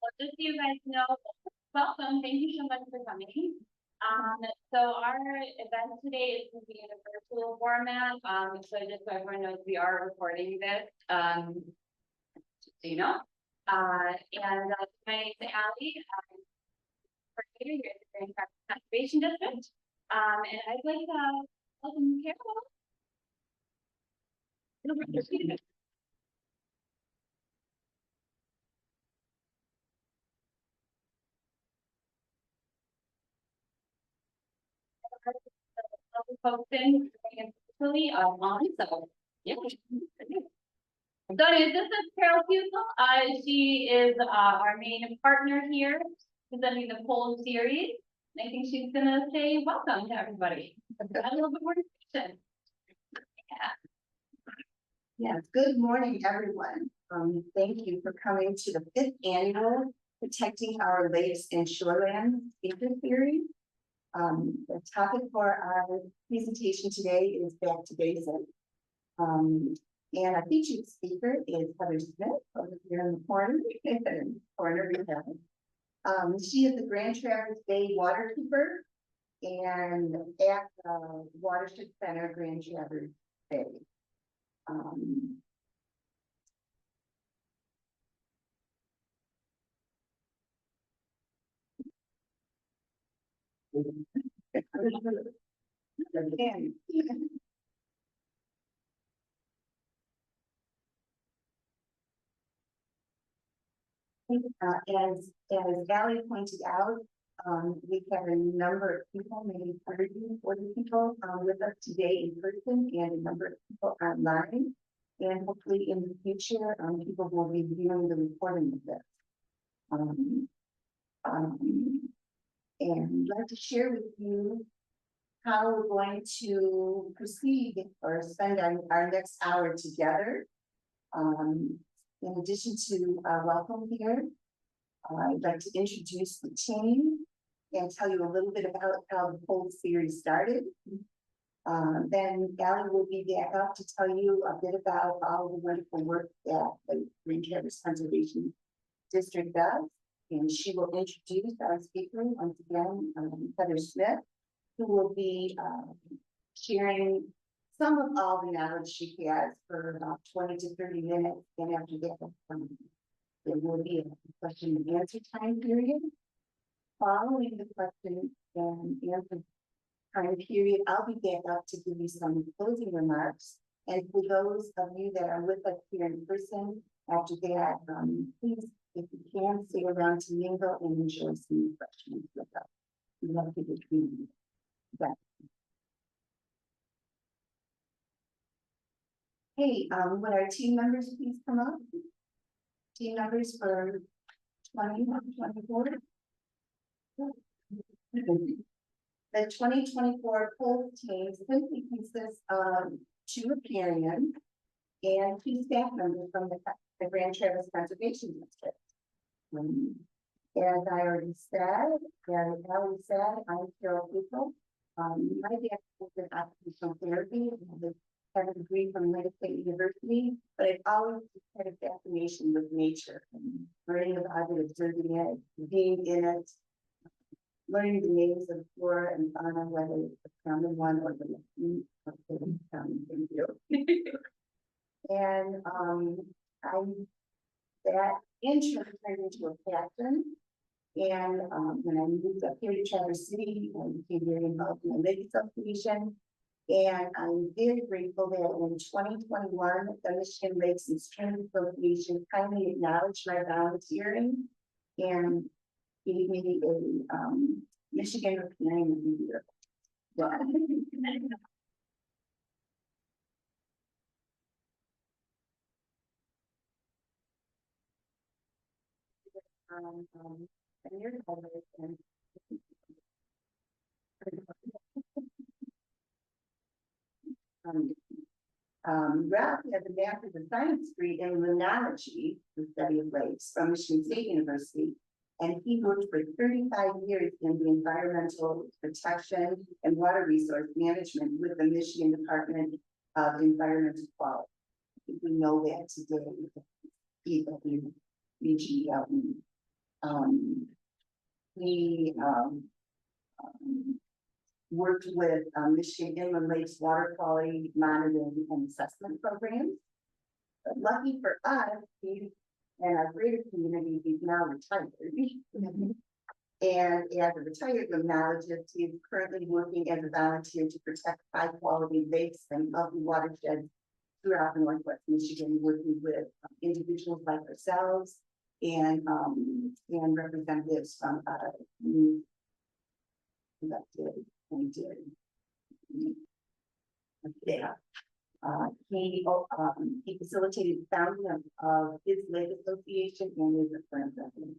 Well, just so you guys know, welcome. Thank you so much for coming. So our event today is going to be in a virtual format. So just so everyone knows, we are recording this. Just so you know. My name's Allie. Here at the Grand Traverse Conservation District. And I'd like to welcome Carol. Posting officially on, so yeah. So this is Carol Fusel. She is our main partner here, presenting the poll series. And I think she's gonna say welcome to everybody. A little bit more information. Yes, good morning, everyone. Thank you for coming to the 5th annual Protecting Our Lakes and Shorelands speaker series. The topic for our presentation today is back to basics. And our featured speaker is Heather Smith over here in the corner. She is the Grand Traverse Bay Waterkeeper and at the Watershed Center, Grand Traverse Bay. As Allie pointed out, we have a number of people, maybe 30, 40 people with us today in person and a number of people online. And hopefully in the future, people will be viewing the recording of this. And I'd like to share with you how we're going to proceed or spend our next hour together. In addition to welcome here, I'd like to introduce the team and tell you a little bit about how the whole series started. Then Allie will be back up to tell you a bit about all the wonderful work that the Grand Traverse Conservation District does. And she will introduce our speaker once again, Heather Smith, who will be sharing some of all the knowledge she has for about 20 to 30 minutes. And after that, there will be a question and answer time period. Following the question and answer time period, I'll be back up to give you some closing remarks. And for those of you that are with us here in person, after that, please, if you can, stay around to mingle and enjoy some refreshments with us. We love to get community. Hey, would our team members please come up? Team members for 2024. The 2024 poll team simply consists of 2 riparians and 2 staff members from the Grand Traverse Conservation District. As I already said, and Allie said, I'm Carol Fusel. My background is in occupational therapy. I have a degree from Lakes University, but I've always had a fascination with nature and learning about it, observing it, being in it, learning the names of flora and fauna, whether it's the common one or the common. Thank you. And that interest turned into a passion. And when I moved up here to Traverse City, I became very involved in the Lake Association. And I'm very grateful that in 2021, the Michigan Lakes and Streams Association kindly acknowledged my volunteering and gave me a Michigan Riparian of the Year. Yeah. Ralph has a master's of science degree in limnology, the study of lakes, from Michigan State University, and he worked for 35 years in the environmental protection and water resource management with the Michigan Department of Environmental Quality. I think we know that today, EWMGLE. We worked with Michigan Inland Lakes Water Quality Monitoring and Assessment Programs. But lucky for us, we and our greater community, we've now retired. And as a retired limnologist, he's currently working as a volunteer to protect high quality lakes and healthy watersheds throughout the Northwest Michigan, working with individuals like ourselves and representatives from he facilitated the founding of his lake association and is a friend of him.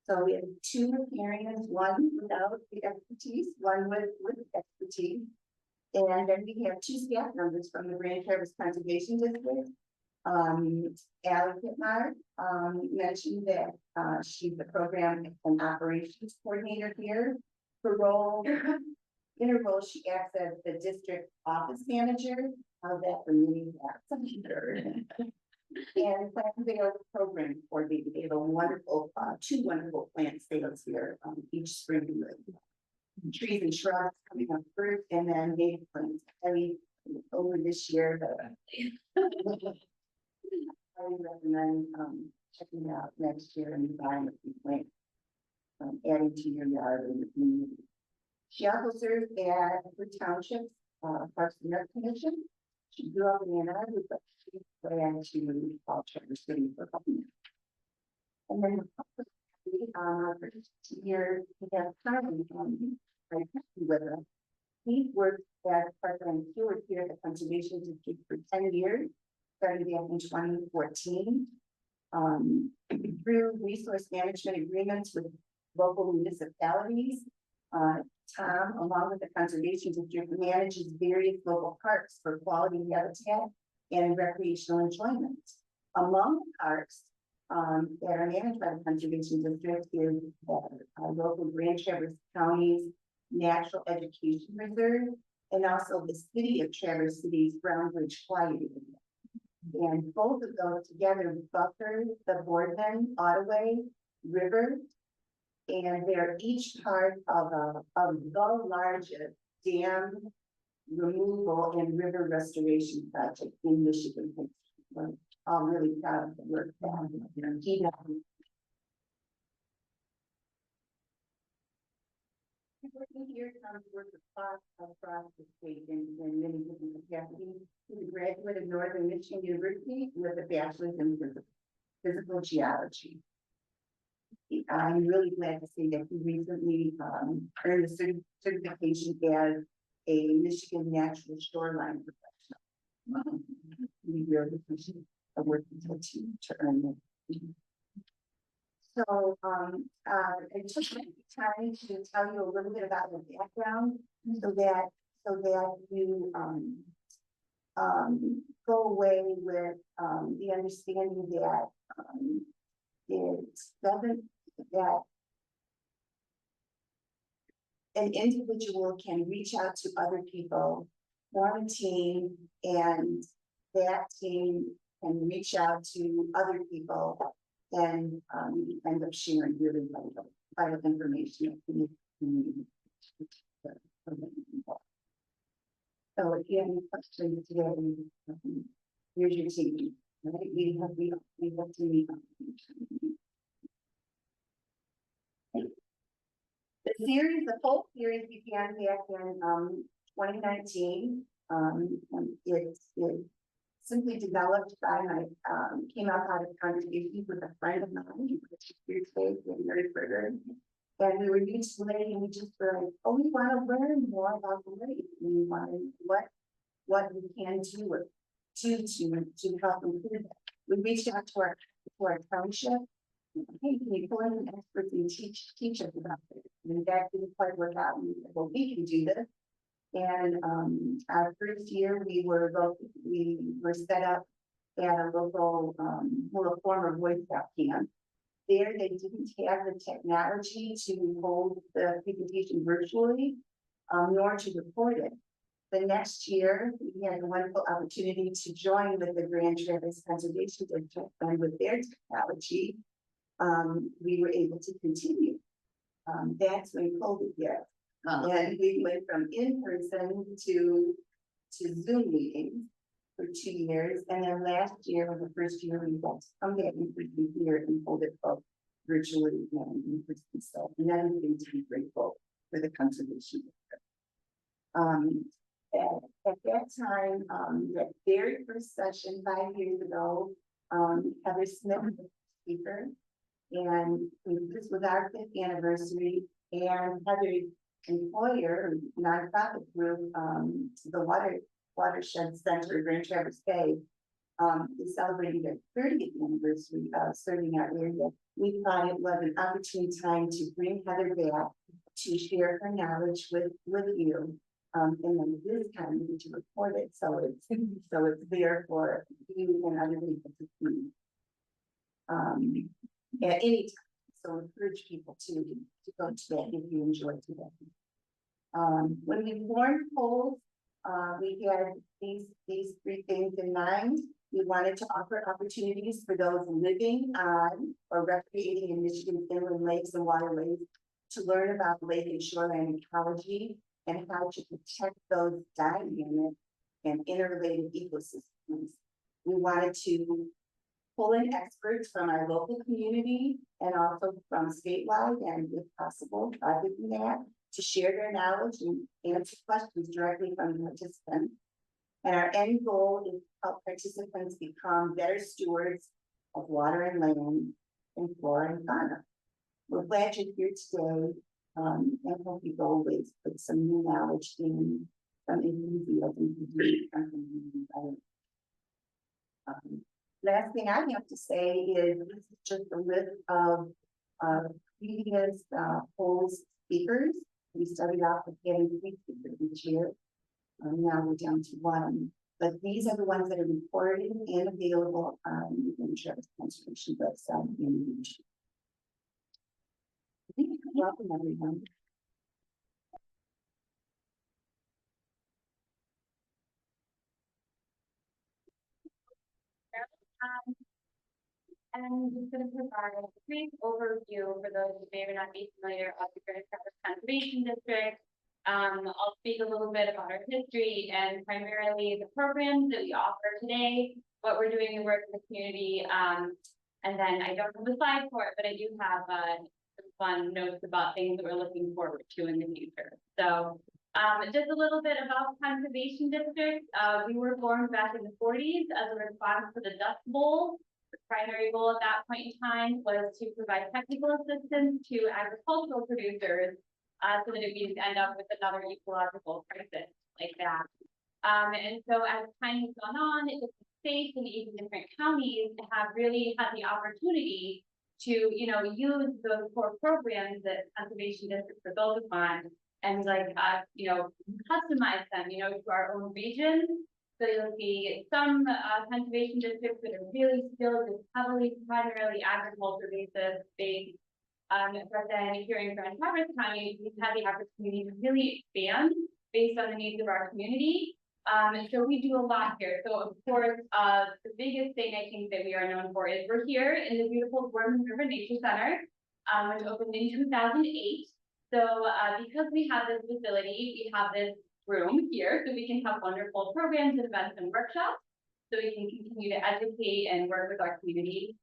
So we have two areas, one without the expertise, one with expertise. And then we have two staff members from the Grand Traverse Conservation District. Allie Pittmar mentioned that she's the program and operations coordinator here. Her role, in her role, she acts as the district office manager. How's that for me? And Plant Sales program coordinator. They have a wonderful, two wonderful plant sales here each spring. Trees and shrubs coming up first, and then native plants. Over this year, but I would recommend checking it out next year and buying a few plants, adding to your yard and the community. She also served at the township Parks and Rec Commission. She grew up in Ann Arbor, but she planned to call Traverse City for a couple years. And then our first year, we have Charlie with us. He worked as part-time steward here at the Conservation District for 10 years, starting back in 2014. Through resource management agreements with local municipalities, Tom, along with the Conservation District, manages various local parks for quality habitat and recreational enjoyment. Among the parks that are managed by the Conservation District is local Grand Traverse County's Natural Education Reserve, and also the City of Traverse City's Brown Bridge Quiet Area. And both of those together buffer the Boardman, Ottaway River, and they're each part of the largest dam removal and river restoration project in Michigan. I'm really proud of the work that he does. Here comes work across the state in many different capacities. He's a graduate of Northern Michigan University with a bachelor's in physical geology. I'm really glad to say that he recently earned a certification as a Michigan natural shoreline professional. We really appreciate the work to earn it. So I took time to tell you a little bit about the background so that you go away with the understanding that it doesn't, that an individual can reach out to other people, form a team, and that team can reach out to other people and end up sharing really vital information. So if you have any questions today, here's your team. Right? We have to meet. The whole series began back in 2019. It simply developed by my came out of conversations with a friend of mine, here today, and we were used to lake, and we just were like, oh, we want to learn more about the lake. We want what we can do to help improve that. We reached out to our township. Hey, can you pull in an expert and teach us about it? And that didn't quite work out. And we said, well, we can do this. And our first year, we were set up at a local, former Boy Scout camp. There, they didn't have the technology to hold the presentation virtually, nor to record it. The next year, we had a wonderful opportunity to join with the Grand Traverse Conservation District and with their technology. we were able to continue. That's when COVID hit. And we went from in-person to Zoom meetings for 2 years. And then last year was the first year we got to come back in person here and hold it both virtually and in person. So another thing to be grateful for the conservation. At that time, that very first session 5 years ago, Heather Smith was the speaker. And this was our 5th anniversary, and Heather's employer, nonprofit group, the Watershed Center in Traverse Bay, is celebrating their 30th anniversary of serving our area. We thought it was an opportune time to bring Heather back to share her knowledge with you. And then this time we need to record it, so it's there for you and other people to see. At any time, so encourage people to go to that if you enjoy today. When we formed polls, we had these 3 things in mind. We wanted to offer opportunities for those living on or recreating in Michigan's inland lakes and waterways to learn about lake and shoreline ecology and how to protect those dynamic and interrelated ecosystems. We wanted to pull in experts from our local community and also from statewide and if possible, other than that, to share their knowledge and answer questions directly from the participants. And our end goal is to help participants become better stewards of water and land and flora and fauna. We're glad you're here today, and hope you go away with some new knowledge in some enthusiasm to do. Last thing I have to say is this is just a list of previous polls speakers. We started off with getting 3 speakers each year. Now we're down to 1. But these are the ones that are recorded and available on the Traverse Conservation website in YouTube. Welcome everyone. And just going to provide a brief overview for those who may or not be familiar of the Greater Traverse Conservation District. I'll speak a little bit about our history and primarily the programs that we offer today, what we're doing to work in the community. And then I don't have the slide for it, but I do have some fun notes about things that we're looking forward to in the future. So just a little bit about Conservation District. We were formed back in the 40s as a response to the Dust Bowl. The primary goal at that point in time was to provide technical assistance to agricultural producers so that we didn't end up with another ecological crisis like that. And so as time has gone on, different states and even different counties have really had the opportunity to, use those core programs that conservation districts are built upon and customize them, to our own regions. So you'll see some conservation districts that are really still just heavily, primarily agriculture based. But then here in Grand Traverse County, we've had the opportunity to really expand based on the needs of our community. And so we do a lot here. So of course, the biggest thing I think that we are known for is we're here in the beautiful Gorman River Nature Center, which opened in 2008. So because we have this facility, we have this room here, so we can have wonderful programs, events, and workshops, so we can continue to educate and work with our community.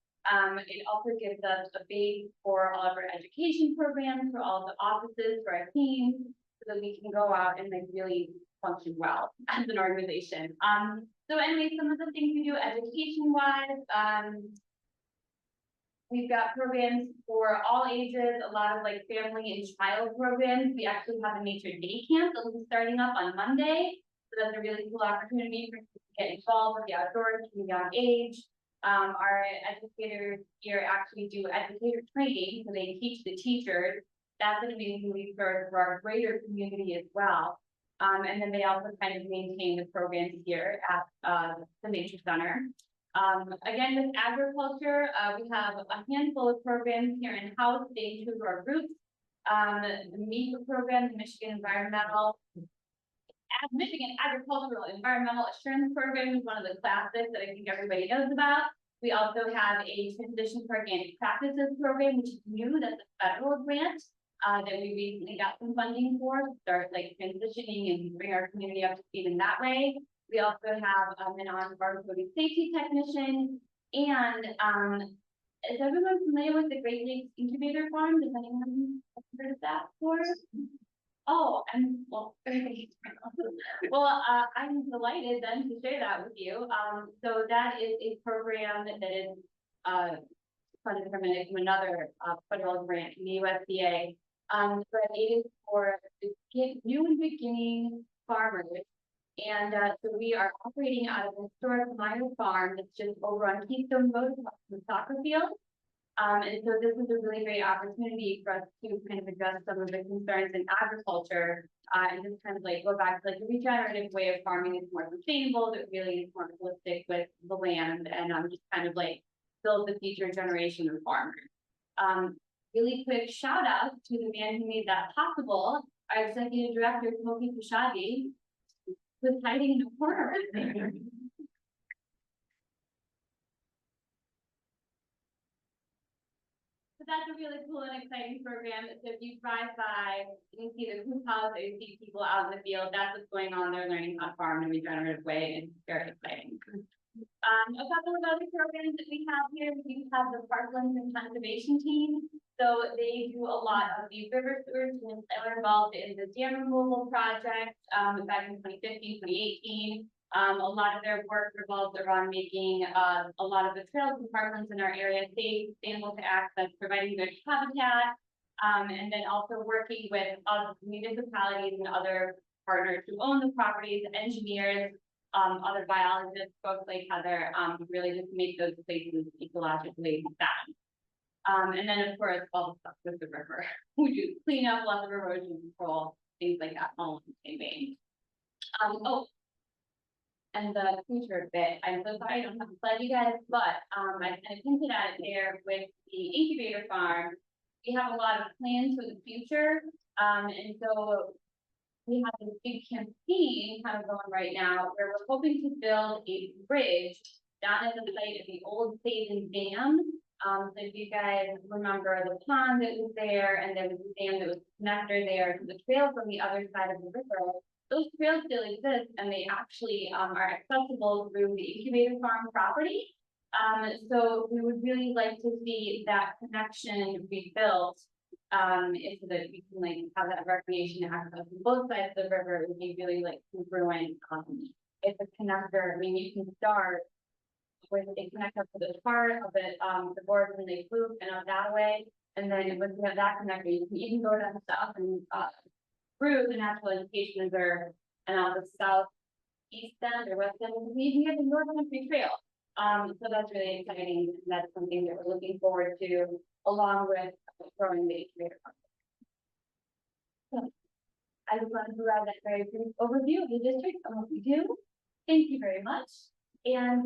It also gives us a base for all of our education programs, for all of the offices, for our teams, so that we can go out and really function well as an organization. So anyway, some of the things we do education-wise, we've got programs for all ages, a lot of family and child programs. We actually have a nature day camp that will be starting up on Monday. So that's a really cool opportunity for people to get involved with the outdoors from a young age. Our educators here actually do educator training, so they teach the teachers. That's an amazing resource for our greater community as well. And then they also kind of maintain the programs here at the Nature Center. Again, with agriculture, we have a handful of programs here in-house. They include our roots, the MEAP program, the Michigan Michigan Agricultural Environmental Assurance Program is one of the classics that I think everybody knows about. We also have a transition to organic practices program, which is new, that's a federal grant. That we recently got some funding for, to start like transitioning and bring our community up to speed in that way. We also have an on-farm coding safety technician, and is everyone familiar with the Great Lakes Incubator Farm? Does anyone have heard of that before? Oh, and well, well, I'm delighted then to share that with you. So that is a program that is funded from another federal grant from the USDA. But it is for new and beginning farmers. And so we are operating out of a historic Meyer farm that's just over on Keystone Road, the soccer field. And so this is a really great opportunity for us to kind of address some of the concerns in agriculture, and just kind of like go back to like a regenerative way of farming is more sustainable, that really is more holistic with the land, and just kind of like build the future generation of farmers. Really quick shout out to the man who made that possible, our executive director, Smoky Pashadi, was hiding in the corner. So that's a really cool and exciting program. So if you drive by, you can see the hoop house, you see people out in the field. That's what's going on. They're learning how to farm in a regenerative way, and it's very exciting. A couple of other programs that we have here, we have the Parklands and Conservation Team. So they do a lot of the river stewards, and they were involved in the dam removal project back in 2015, 2018. A lot of their work revolves around making a lot of the trails and parklands in our area safe, sustainable to access, providing good habitat, and then also working with municipalities and other partners who own the properties, engineers, other biologists, folks like Heather, really just make those places ecologically sound. And then of course, all the stuff with the river. We do clean up, lots of erosion control, things like that, all in the same vein. Oh, and the future bit, I'm so sorry I don't have to slide you guys, but I kind of hinted at it there with the incubator farm. We have a lot of plans for the future, and so we have this big campaign kind of going right now where we're hoping to build a bridge down at the site of the old Saban Dam. So if you guys remember the pond that was there, and there was a dam that was connector there to the trail from the other side of the river. Those trails still exist, and they actually are accessible through the incubator farm property. So we would really like to see that connection rebuilt, so that we can like have that recreation access on both sides of the river. It would be really like congruent. It's a connector. I mean, you can start with a connector for the part of it, the board when they loop and out that way, and then once you have that connector, you can even go down south and through the natural education reserve and on the southeast end or west end, we even get the North Country Trail. So that's really exciting. That's something that we're looking forward to, along with growing the incubator farm. So I just wanted to provide that very brief overview of the district and what we do. Thank you very much. And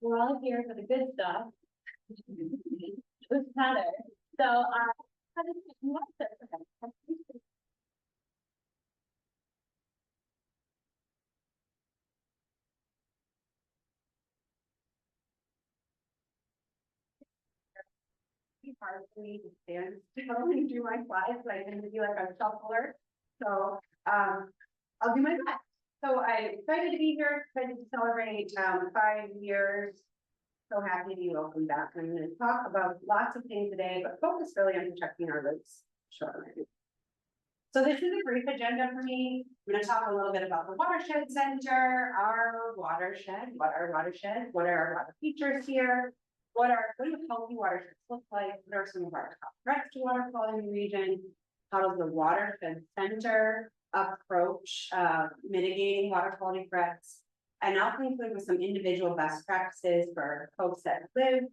we're all here for the good stuff. With Heather. So Heather, you want to start? Hard for me to stand still and do my slides, so I tend to do like a shuffler. So I'll do my best. So I'm excited to be here, excited to celebrate 5 years. So happy to be welcome back. I'm going to talk about lots of things today, but focus really on protecting our lakes shoreline. So this is a brief agenda for me. I'm going to talk a little bit about the Watershed Center, our watershed, what are watersheds, what are our water features here. What do healthy watersheds look like? What are some of our top threats to water quality in the region? How does the Watershed Center approach mitigating water quality threats? And I'll conclude with some individual best practices for folks that live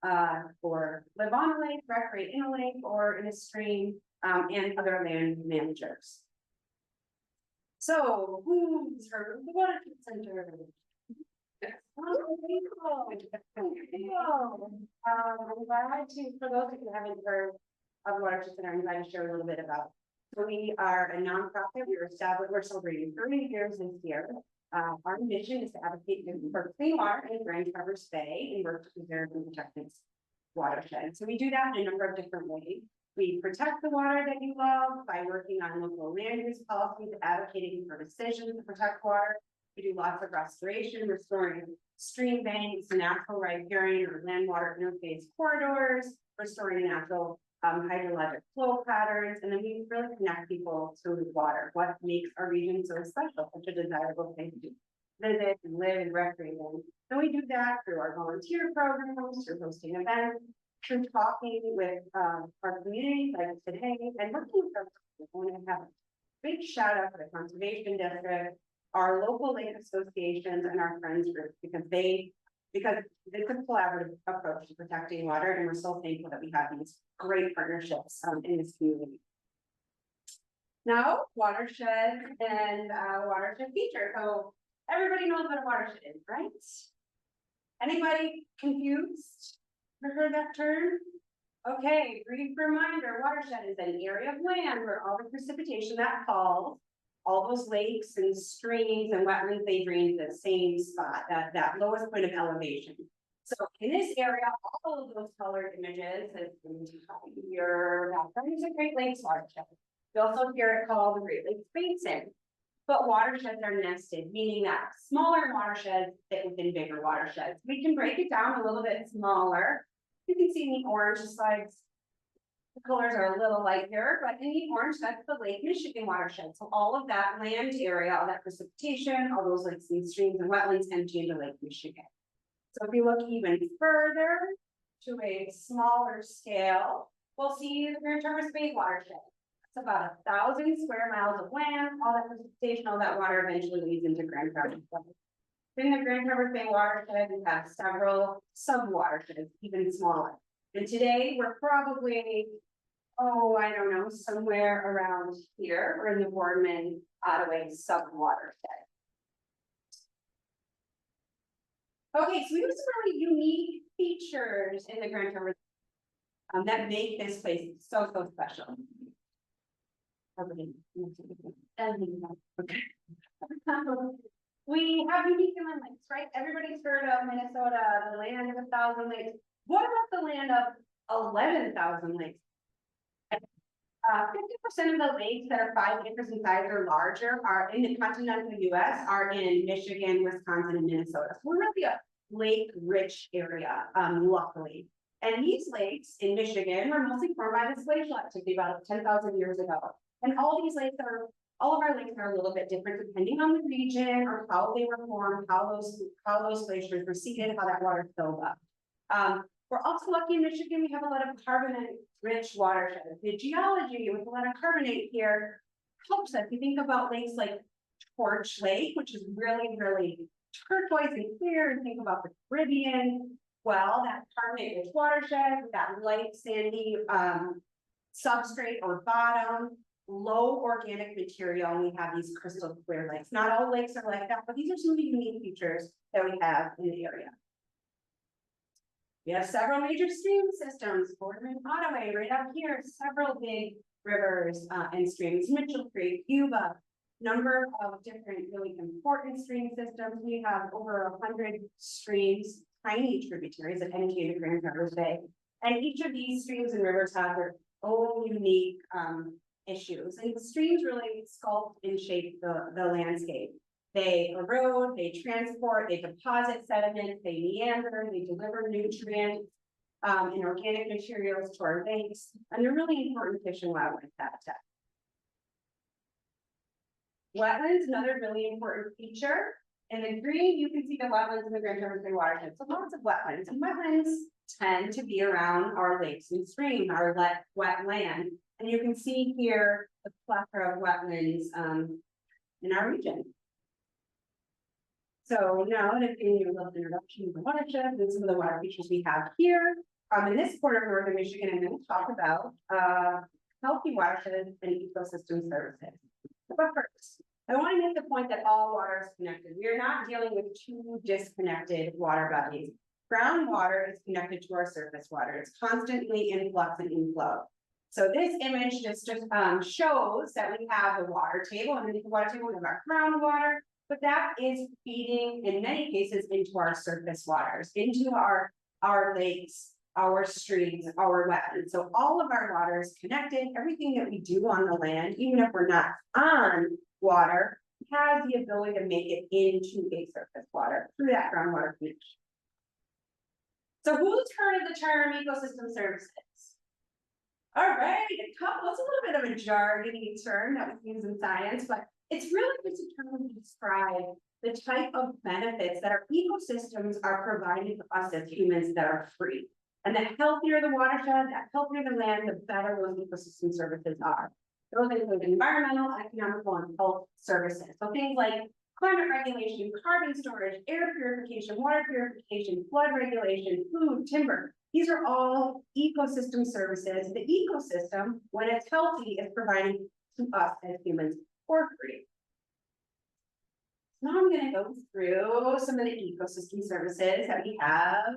on a lake, recreate in a lake or in a stream, and other land managers. So who's heard of the Watershed Center? I'm glad to, for those of you who haven't heard of Watershed Center, I'm glad to share a little bit about. So we are a nonprofit. We were established, we're celebrating 30 years this year. Our mission is to advocate for clean water in Grand Traverse Bay and work to preserve and protect its watershed. So we do that in a number of different ways. We protect the water that you love by working on local land use policies, advocating for decisions to protect water. We do lots of restoration, restoring stream banks, natural riparian or land water interface corridors, restoring natural hydrologic flow patterns, and then we really connect people to water. What makes our region so special, such a desirable place to visit and live and recreate in. And we do that through our volunteer programs, through hosting events, through talking with our community like today, and working with I want to have a big shout out to the Conservation District, our local lake associations, and our friends groups, because it's a collaborative approach to protecting water, and we're so thankful that we have these great partnerships in this community. Now, watershed and watershed feature. So everybody knows what a watershed is, right? Anybody confused? Ever heard that term? Okay, brief reminder, watershed is an area of land where all the precipitation that falls, all those lakes and streams and wetlands, they drain to the same spot, that lowest point of elevation. So in this area, all of those colored images, your background is a Great Lakes watershed. You also hear it called the Great Lakes Basin. But watersheds are nested, meaning that smaller watersheds fit within bigger watersheds. We can break it down a little bit smaller. You can see in the orange slides, the colors are a little light here, but in the orange, that's the Lake Michigan watershed. So all of that land area, all that precipitation, all those lakes and streams and wetlands empty into Lake Michigan. So if you look even further to a smaller scale, we'll see the Grand Traverse Bay Watershed. It's about 1,000 square miles of land, all that precipitation, all that water eventually leads into Grand Traverse Bay. In the Grand Traverse Bay Watershed, we have several sub-watersheds, even smaller. And today we're probably, I don't know, somewhere around here. We're in the Boardman Ottaway sub-watershed. Okay, so we have some really unique features in the Grand Traverse that make this place so special. We have unique inland lakes, right? Everybody's heard of Minnesota, the land of 1,000 lakes. What about the land of 11,000 lakes? 50% of the lakes that are 5 acres in size or larger are in the continental US, are in Michigan, Wisconsin, and Minnesota. So we're really a lake-rich area, luckily. And these lakes in Michigan were mostly formed by the glacial activity about 10,000 years ago. And all of our lakes are a little bit different depending on the region or how they were formed, how those glaciers receded, how that water filled up. We're also lucky in Michigan, we have a lot of carbonate-rich watersheds. The geology with a lot of carbonate here helps us. You think about lakes like Torch Lake, which is really, really turquoise and clear, and think about the Caribbean. Well, that carbonate-rich watershed with that light sandy substrate or bottom, low organic material, and we have these crystal clear lakes. Not all lakes are like that, but these are some of the unique features that we have in the area. We have several major stream systems, Boardman, Ottaway, right up here, several big rivers and streams, Mitchell Creek, Yuba, number of different really important stream systems. We have over 100 streams, tiny tributaries that empty into Grand Traverse Bay. And each of these streams and rivers have their own unique issues. And streams really sculpt and shape the landscape. They erode, they transport, they deposit sediment, they meander, they deliver nutrients and organic materials to our lakes, and they're really important fish and wildlife habitat. Wetlands, another really important feature. In the green, you can see the wetlands in the Grand Traverse Bay watershed. So lots of wetlands, and wetlands tend to be around our lakes and streams, our wet land. And you can see here the plethora of wetlands in our region. So now that giving you a little introduction to the watershed and some of the water features we have here. In this corner of northern Michigan, I'm going to talk about healthy watersheds and ecosystem services. But first, I want to make the point that all water is connected. We are not dealing with two disconnected water bodies. Groundwater is connected to our surface water. It's constantly in flux and inflow. So this image just shows that we have the water table, and underneath the water table we have our groundwater, but that is feeding in many cases into our surface waters, into our lakes, our streams, our wetlands. So all of our water is connected. Everything that we do on the land, even if we're not on water, has the ability to make it into a surface water through that groundwater connection. So who's heard of the term ecosystem services? All right, it's a little bit of a jargony term that we use in science, but it's really just a term to describe the type of benefits that our ecosystems are providing to us as humans that are free. And the healthier the watershed, the healthier the land, the better those ecosystem services are. Those include environmental, economical, and health services. So things like climate regulation, carbon storage, air purification, water purification, flood regulation, food, timber. These are all ecosystem services. The ecosystem, when it's healthy, is providing to us as humans for free. Now I'm going to go through some of the ecosystem services that we have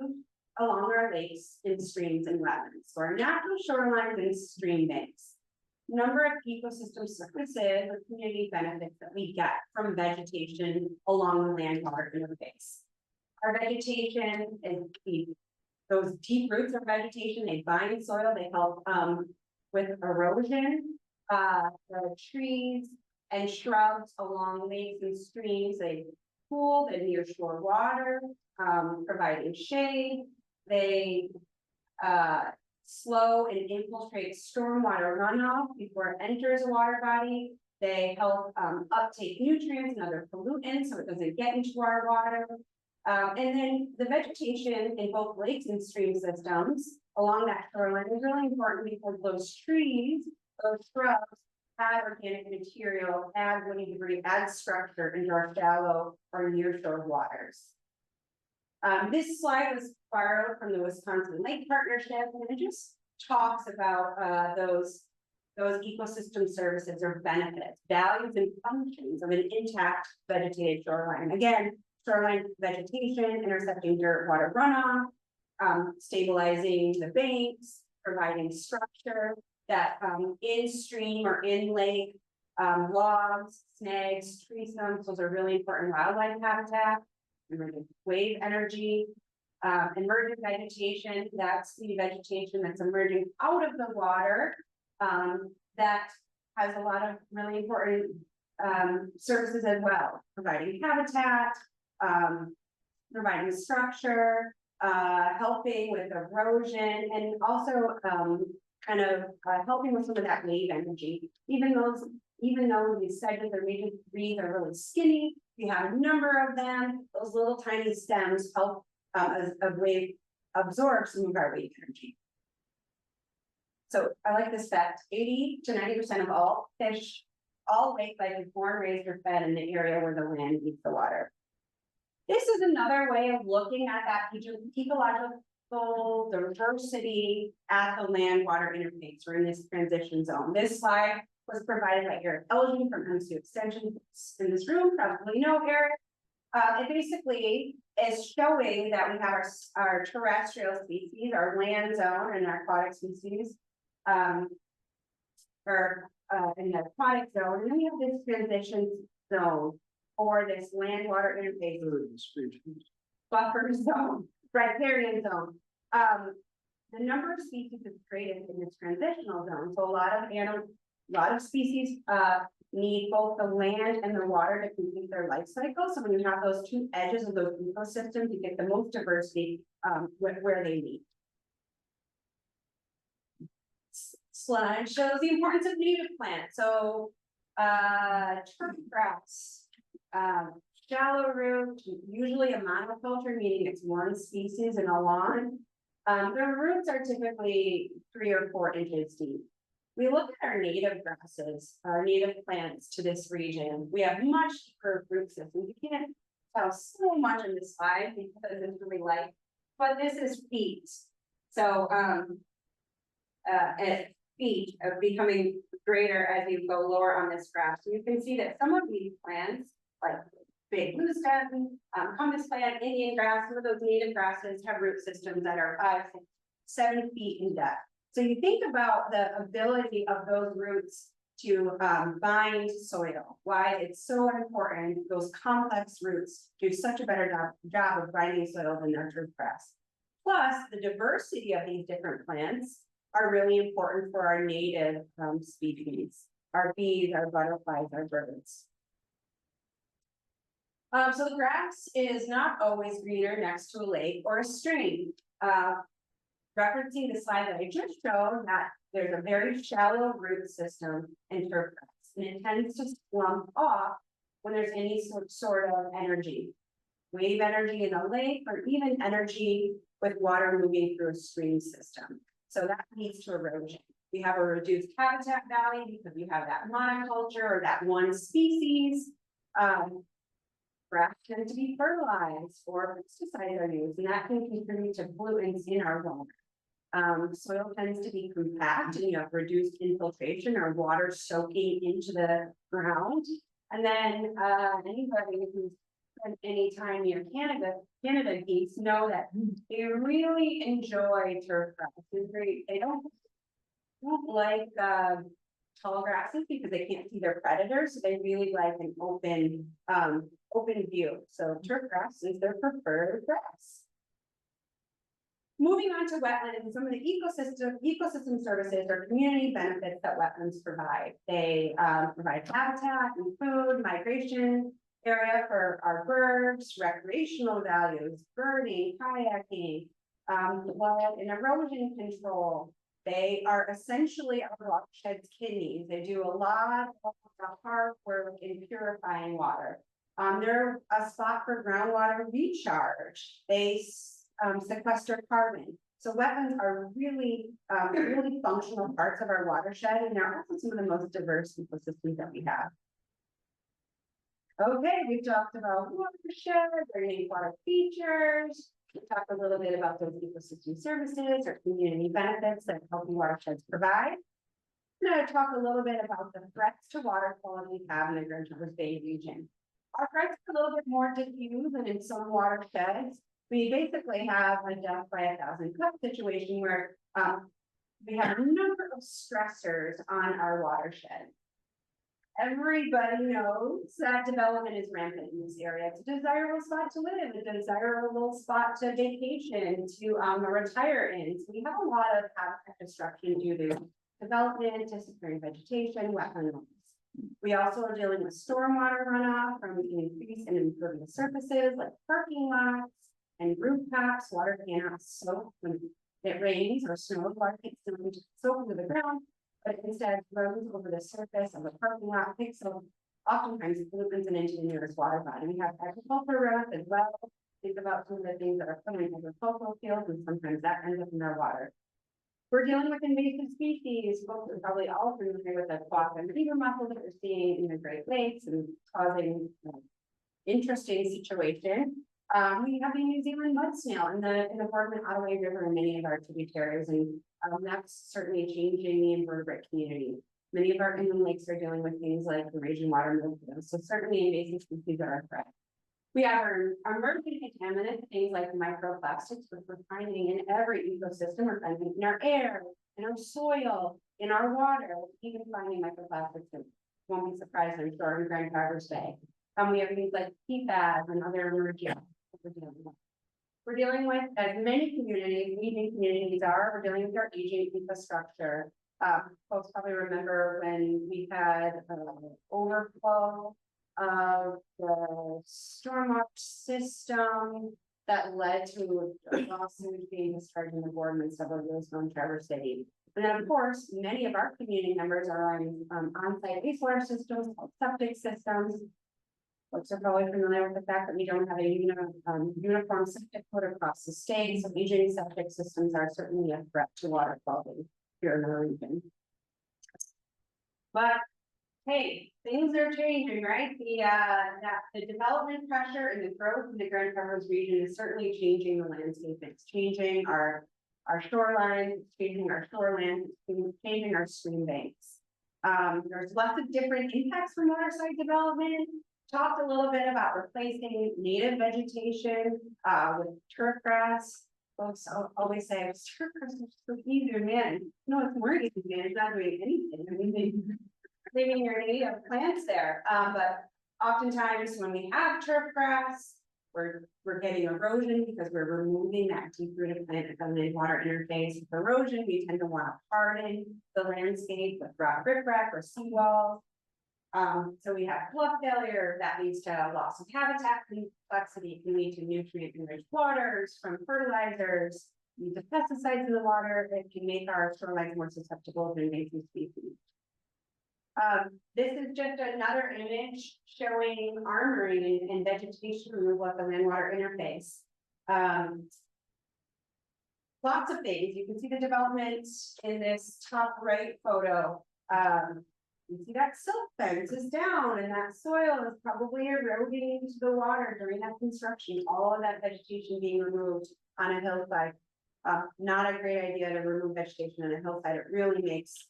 along our lakes and streams and wetlands. So our natural shorelines and stream banks. Number of ecosystem services or community benefits that we get from vegetation along the land water interface. Our vegetation is those deep roots of vegetation, they bind soil, they help with erosion. The trees and shrubs along lakes and streams, they cool the near shore water, providing shade. They slow and infiltrate stormwater runoff before it enters a water body. They help uptake nutrients and other pollutants so it doesn't get into our water. And then the vegetation in both lakes and stream systems along that shoreline is really important because those trees, those shrubs add organic material, add woody debris, add structure into our shallow or near shore waters. This slide was borrowed from the Wisconsin Lake Partnership, and it just talks about those ecosystem services or benefits, values, and functions of an intact vegetated shoreline. Again, shoreline vegetation, intercepting dirt water runoff, stabilizing the banks, providing structure that in stream or in lake, logs, snags, tree stumps, those are really important wildlife habitat. Emergent wave energy, emergent vegetation, that's the vegetation that's emerging out of the water, that has a lot of really important services as well, providing habitat, providing structure, helping with erosion, and also kind of helping with some of that wave energy. Even though these sedges or reeds are really skinny, we have a number of them. Those little tiny stems help as a wave absorb some of our wave energy. So I like this fact: 80 to 90% of all fish, all lake life is born, raised, or fed in the area where the land meets the water. This is another way of looking at that ecological diversity at the land water interface. We're in this transition zone. This slide was provided by Eric Elgin from M2 Extension in this room, probably know Eric. It basically is showing that we have our terrestrial species, our land zone, and our aquatic species, in the aquatic zone, and then we have this transition zone, or this land water interface buffer zone, riparian zone. The number of species is created in this transitional zone, so a lot of species need both the land and the water to complete their life cycle. So when you have those two edges of those ecosystems, you get the most diversity where they meet. Slide shows the importance of native plants. So turf grass, shallow root, usually a monoculture, meaning it's one species in a lawn. Their roots are typically 3 or 4 inches deep. We look at our native grasses, our native plants to this region. We have much deeper root systems. You can't tell so much in this slide because it's really light, but this is feet. So at feet of becoming greater as you go lower on this graph. So you can see that some of these plants, like big blue stem, pumice plant, Indian grass, some of those native grasses have root systems that are 5, 6, 7 feet in depth. So you think about the ability of those roots to bind soil, why it's so important, those complex roots do such a better job of binding soil than their turf grass. Plus, the diversity of these different plants are really important for our native species, our bees, our butterflies, our birds. So the grass is not always greener next to a lake or a stream. Referencing the slide that I just showed, that there's a very shallow root system in turf grass, and it tends to slump off when there's any sort of energy, wave energy in a lake, or even energy with water moving through a stream system. So that leads to erosion. We have a reduced habitat value because you have that monoculture or that one species. Grass tend to be fertilized or pesticides are used, and that can contribute to pollutants in our water. Soil tends to be compact and you have reduced infiltration or water soaking into the ground. And then anybody who's spent any time near Canada geese know that they really enjoy turf grass. They don't like tall grasses because they can't see their predators, so they really like an open view. So turf grass is their preferred grass. Moving on to wetlands and some of the ecosystem services or community benefits that wetlands provide. They provide habitat and food, migration area for our birds, recreational values, birding, kayaking, flood and erosion control. They are essentially our watershed's kidneys. They do a lot of the hard work in purifying water. They're a spot for groundwater recharge. They sequester carbon. So wetlands are really, really functional parts of our watershed, and they're also some of the most diverse ecosystems that we have. Okay, we've talked about watershed, their unique water features. We talked a little bit about those ecosystem services or community benefits that healthy watersheds provide. I'm going to talk a little bit about the threats to water quality we have in the Greater Traverse Bay region. Our threats are a little bit more diffuse than in some watersheds. We basically have a death by 1,000 cup situation where we have a number of stressors on our watershed. Everybody knows that development is rampant in this area. It's a desirable spot to live, a desirable spot to vacation, to retire in. So we have a lot of habitat destruction due to development, disappearing vegetation, wetland loss. We also are dealing with stormwater runoff from increase and impervious surfaces like parking lots and rooftops. Water cannot soak when it rains or snows. Water can't soak into the ground, but it instead flows over the surface of the parking lot, picks up oftentimes pollutants and into the nearest water body. We have agricultural runoff as well. Think about some of the things that are coming in agricultural fields, and sometimes that ends up in our water. We're dealing with invasive species. Folks are probably all familiar with the cloth and beaver mussel that we're seeing in the Great Lakes and causing interesting situation. We have the New Zealand mud snail in the Boardman Ottaway River and many of our tributaries, and that's certainly changing the invertebrate community. Many of our inland lakes are dealing with things like the raging water milfoil, so certainly invasive species are a threat. We have our emerging contaminants, things like microplastics, which we're finding in every ecosystem. We're finding in our air, in our soil, in our water, even finding microplastics that won't be surprised, I'm sure, in Grand Traverse Bay. We have things like PFAS and other emerging. We're dealing with, as many communities, aging communities are, we're dealing with our aging infrastructure. Folks probably remember when we had overflow of the stormwater system that led to a lawsuit being discharged in the Boardman several years ago in Traverse City. And then, of course, many of our community members are on site wastewater systems, called septic systems. Folks are probably familiar with the fact that we don't have a uniform septic code across the state, so aging septic systems are certainly a threat to water quality here in our region. But hey, things are changing, right? The development pressure and the growth in the Grand Traverse region is certainly changing the landscape. It's changing our shorelines, it's changing our shorelands, it's changing our stream banks. There's lots of different impacts from waterside development. Talked a little bit about replacing native vegetation with turf grass. Folks always say, turf grass is so easy to manage. No, it's more easy to manage, not doing anything. I mean, leaving your native plants there, but oftentimes when we have turf grass, we're getting erosion because we're removing that deep-rooted plant from the water interface. With erosion, we tend to want to harden the landscape with rock riprap or seawalls. So we have flood failure that leads to loss of habitat complexity, can lead to nutrient-enriched waters from fertilizers, lead to pesticides in the water that can make our shorelines more susceptible to invasive species. This is just another image showing armoring and vegetation removal of the land-water interface. Lots of things. You can see the development in this top right photo. You see that silt fence is down and that soil is probably eroding into the water during that construction. All of that vegetation being removed on a hillside. Not a great idea to remove vegetation on a hillside. It really makes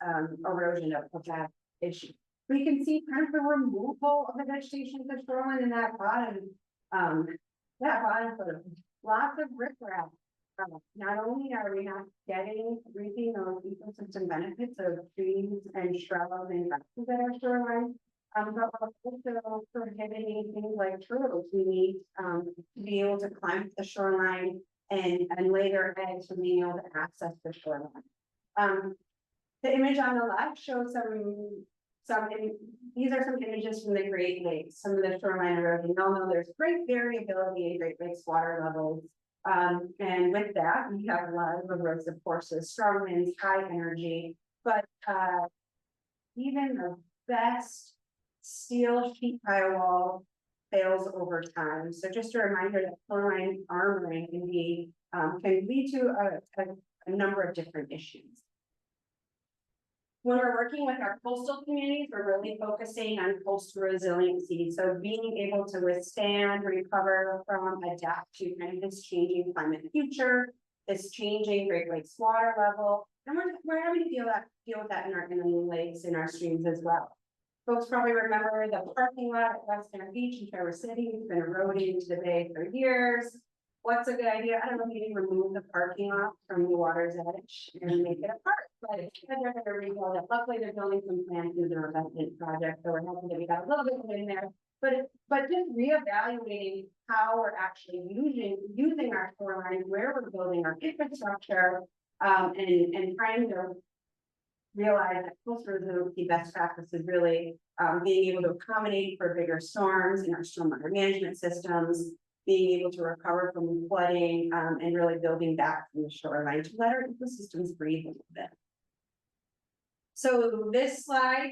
erosion a bad issue. We can see kind of the removal of the vegetation of the shoreline in that bottom photo. Lots of riprap. Not only are we not reaping those ecosystem benefits of trees and shrubs and grasses at our shoreline, but we're also prohibiting things like turtles. We need to be able to climb the shoreline and lay their eggs from being able to access the shoreline. The image on the left shows these are some images from the Great Lakes, some of the shoreline erosion. Y'all know there's great variability in Great Lakes water levels. And with that, we have a lot of erosive forces, strong winds, high energy, but even the best steel sheet pile wall fails over time. So just a reminder that shoreline armoring can lead to a number of different issues. When we're working with our coastal communities, we're really focusing on coastal resiliency. So being able to withstand, recover from, adapt to kind of this changing climate future, this changing Great Lakes water level. And we're having to deal with that in our lakes, in our streams as well. Folks probably remember the parking lot at Western Beach in Traverse City. It's been eroding into the bay for years. What's a good idea? I don't know if you can remove the parking lot from the water's edge and make it a park, but they're going to rebuild it. Luckily, they're building some plans through their investment project, so we're hoping that we got a little bit of it in there. But just reevaluating how we're actually using our shoreline, where we're building our infrastructure, and trying to realize that coastal resiliency best practices really being able to accommodate for bigger storms in our stormwater management systems, being able to recover from flooding, and really building back from the shoreline to let our ecosystems breathe a little bit. So this slide,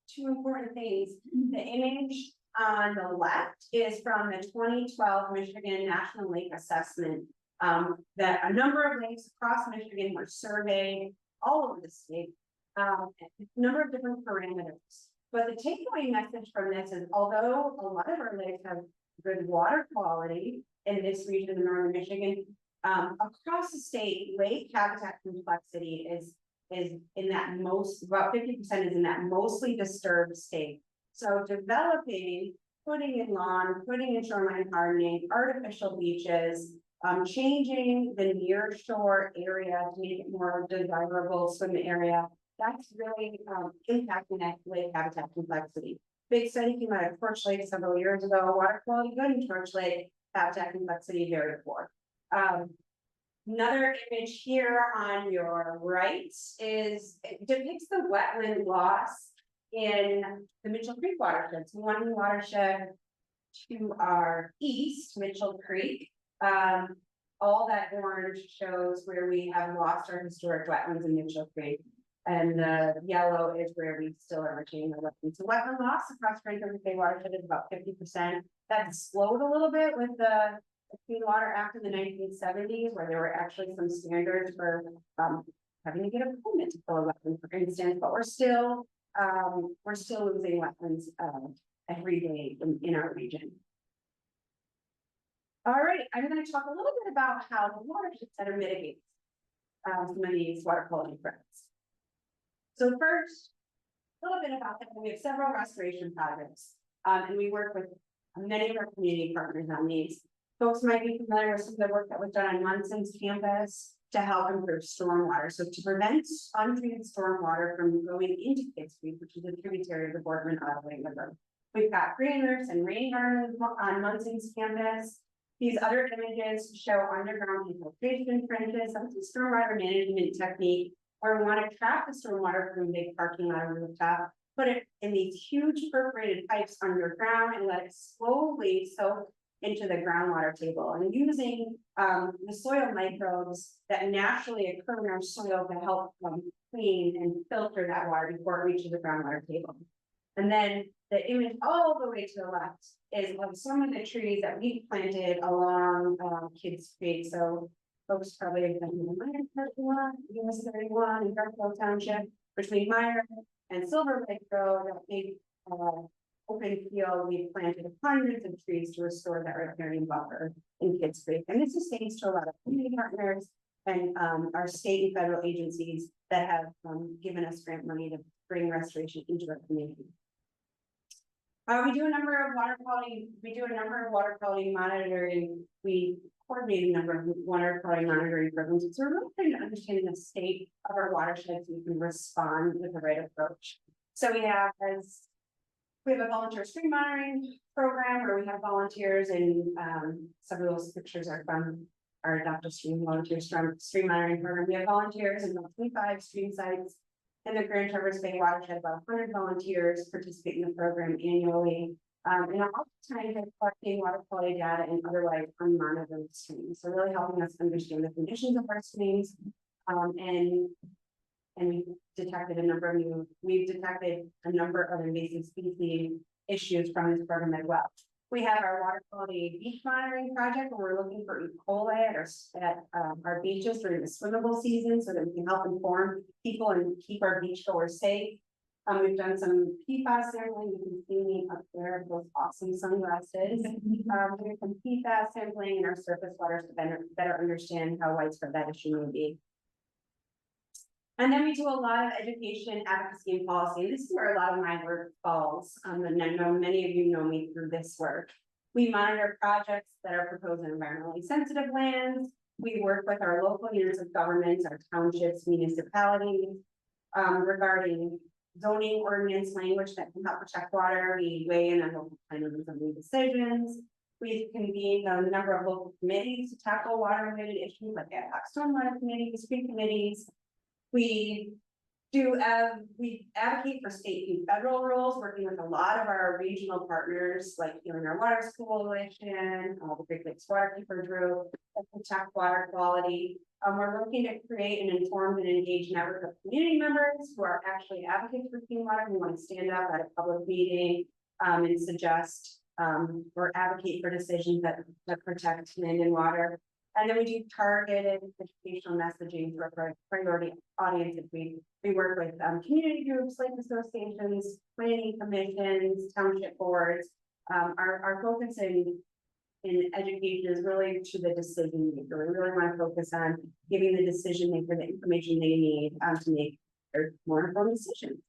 two important things. The image on the left is from the 2012 Michigan National Lake Assessment, that a number of lakes across Michigan were surveyed all over the state, a number of different parameters. But the takeaway message from this is, although a lot of our lakes have good water quality in this region of northern Michigan, across the state, lake habitat complexity is in that about 50% is in that mostly disturbed state. So developing, putting in lawn, putting in shoreline hardening, artificial beaches, changing the near shore area to make it more desirable swim area, that's really impacting that lake habitat complexity. Big study came out of Torch Lake several years ago. Water quality good in Torch Lake, habitat complexity very poor. Another image here on your right depicts the wetland loss in the Mitchell Creek watershed. So one watershed to our east, Mitchell Creek. All that orange shows where we have lost our historic wetlands in Mitchell Creek. And the yellow is where we still are retaining our wetlands. So wetland loss across Traverse Bay Watershed is about 50%. That slowed a little bit with the Clean Water Act in the 1970s, where there were actually some standards for having to get a permit to fill a wetland, for instance. But we're still losing wetlands every day in our region. All right, I'm going to talk a little bit about how the Watershed Center mitigates some of these water quality threats. So first, a little bit about that. We have several restoration projects, and we work with many of our community partners on these. Folks might be familiar with some of the work that was done on Munson's campus to help improve stormwater. So to prevent untreated stormwater from going into Kids Creek, which is a tributary of the Boardman Ottawa River. We've got green roofs and rain gardens on Munson's campus. These other images show underground infiltration trenches. That's a stormwater management technique where we want to trap the stormwater from a big parking lot or rooftop, put it in these huge perforated pipes underground and let it slowly soak into the groundwater table, and using the soil microbes that naturally occur in our soil to help clean and filter that water before it reaches the groundwater table. And then the image all the way to the left is of some of the trees that we planted along Kids Creek. So folks probably have been in the Meyer 31, US 31 in Garfield Township, between Meyer and Silver Lake Road, that big open field. We planted hundreds of trees to restore that riparian buffer in Kids Creek. And this is thanks to a lot of community partners and our state and federal agencies that have given us grant money to bring restoration into our community. We do a number of water quality monitoring. We coordinate a number of water quality monitoring programs. So we're really trying to understand the state of our watersheds so we can respond with the right approach. So we have a volunteer stream monitoring program where we have volunteers, and some of those pictures are from our adoptive stream volunteer stream monitoring program. We have volunteers in about 25 stream sites in the Grand Traverse Bay Watershed. About 100 volunteers participate in the program annually. And oftentimes they're collecting water quality data and otherwise unmonitored streams. So really helping us understand the conditions of our streams. And we've detected a number of invasive species issues from this program as well. We have our water quality beach monitoring project where we're looking for E. coli at our beaches during the swimmable season so that we can help inform people and keep our beachgoers safe. We've done some PFAS sampling. You can see me up there with those awesome sunglasses. Doing some PFAS sampling in our surface waters to better understand how widespread that issue may be. And then we do a lot of education, advocacy, and policy. This is where a lot of my work falls. And I know many of you know me through this work. We monitor projects that are proposed in environmentally sensitive lands. We work with our local units of government, our townships, municipalities, regarding zoning ordinance language that can help protect water. We weigh in on local planning and zoning decisions. We've convened a number of local committees to tackle water-related issues like ad hoc stormwater committees, street committees. We advocate for state and federal rules, working with a lot of our regional partners, like Healing Our Waters Coalition, the Great Lakes Waterkeeper group, that protect water quality. We're looking to create an informed and engaged network of community members who are actually advocates for clean water, who want to stand up at a public meeting and suggest or advocate for decisions that protect land and water. And then we do targeted educational messaging for our priority audiences. We work with community groups, lake associations, planning commissions, township boards. Our focus in education is really to the decision maker. We really want to focus on giving the decision maker the information they need to make their more informed decisions.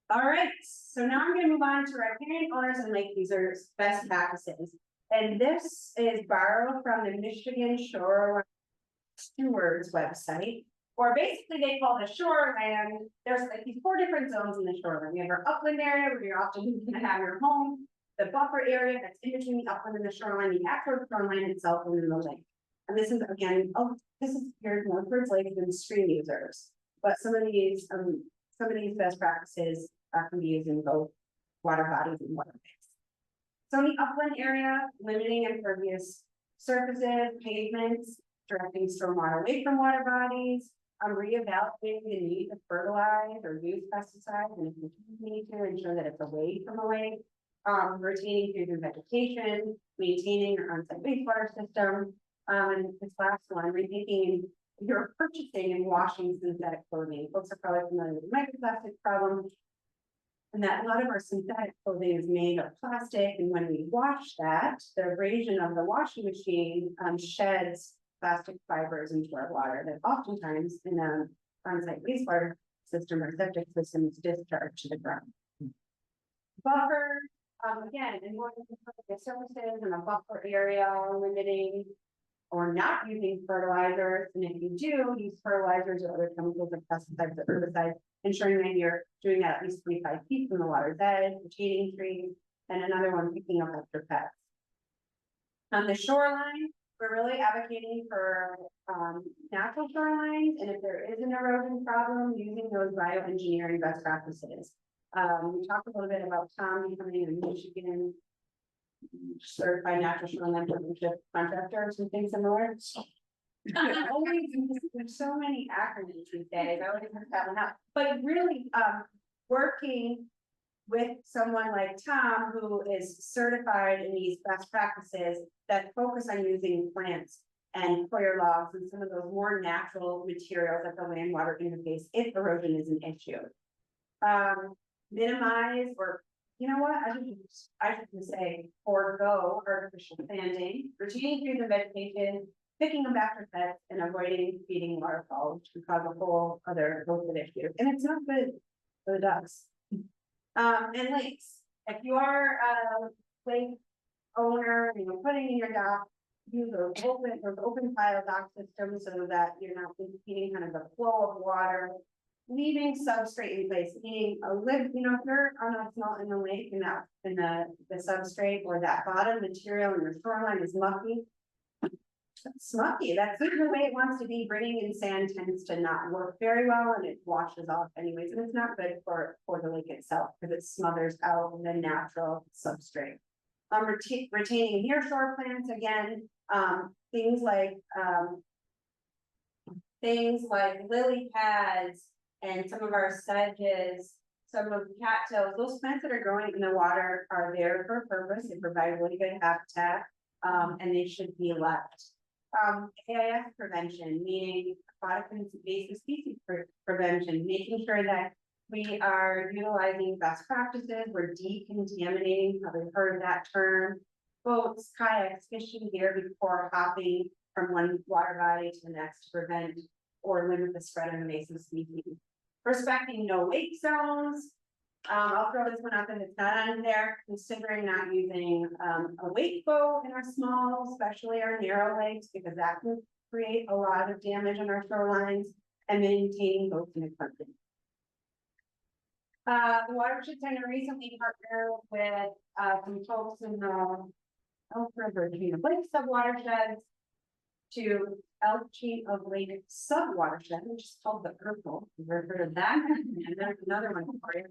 All right, so now I'm going to move on to riparian owners and lake users best practices. And this is borrowed from the Michigan Shoreline Stewards website, or basically they call the shoreland. There's like these 4 different zones in the shoreline. We have our upland area where you're often going to have your home, the buffer area that's in between the upland and the shoreline, the actual shoreline itself, and then the lake. And this is again, this is geared more towards lakes than stream users. But some of these best practices can be used in both water bodies and waterways. So in the upland area, limiting impervious surfaces, pavements, directing stormwater away from water bodies, reevaluating the need to fertilize or use pesticides, and if you need to ensure that it's away from a lake, retaining food and vegetation, maintaining your on-site wastewater system, and this last one, rethinking your purchasing and washing synthetic clothing. Folks are probably familiar with the microplastic problem. And that a lot of our synthetic clothing is made of plastic, and when we wash that, the abrasion of the washing machine sheds plastic fibers into our water that oftentimes in an on-site wastewater system or septic system is discharged to the ground. Buffer, again, and more the surfaces in a buffer area, limiting or not using fertilizers, and if you do use fertilizers or other chemicals like pesticides or herbicides, ensuring that you're doing that at least 3 to 5 feet from the water's edge, retaining trees, and another one picking up extra pets. On the shoreline, we're really advocating for natural shorelines, and if there is an erosion problem, using those bioengineering best practices. We talked a little bit about Tom becoming a Michigan certified natural shoreline partnership contractor or something similar. Always, there's so many acronyms these days, I always have to have one out, but really, working with someone like Tom, who is certified in these best practices that focus on using plants and clear logs and some of those more natural materials at the land water interface if erosion is an issue. Minimize, or you know what, I should say forego artificial planting, retaining trees and vegetation, picking them back for pets, and avoiding feeding waterfalls, which can cause a whole other host of issues, and it's not good for the ducks. And lakes, if you are a lake owner, and you're putting in your dock, use those open pile dock systems so that you're not impeding kind of the flow of water. Leaving substrate in place, meaning if you're on a small in the lake and that in the substrate or that bottom material in your shoreline is mucky. It's mucky, that's the way it wants to be. Bringing in sand tends to not work very well and it washes off anyways, and it's not good for the lake itself because it smothers out the natural substrate. Retaining nearshore plants again, things like lily pads and some of our sedges, some of the cattails, those plants that are growing in the water are there for a purpose. They provide really good habitat, and they should be left. AIS prevention, meaning aquatic invasive species prevention, making sure that we are utilizing best practices, we're decontaminating, probably heard that term, boats, kayaks, fishing gear before hopping from one water body to the next to prevent or limit the spread of invasive species. Respecting no wake zones. I'll throw this one out that it's not on there, considering not using a wake boat in our small, especially our narrow lakes, because that can create a lot of damage on our shorelines, and maintaining boats and equipment. The Watershed Center recently partnered with some folks in the Elk River, Lake sub-watersheds to Elk Chain of Lake sub-watershed, which is called the Purple. You've heard of that? And there's another one for you.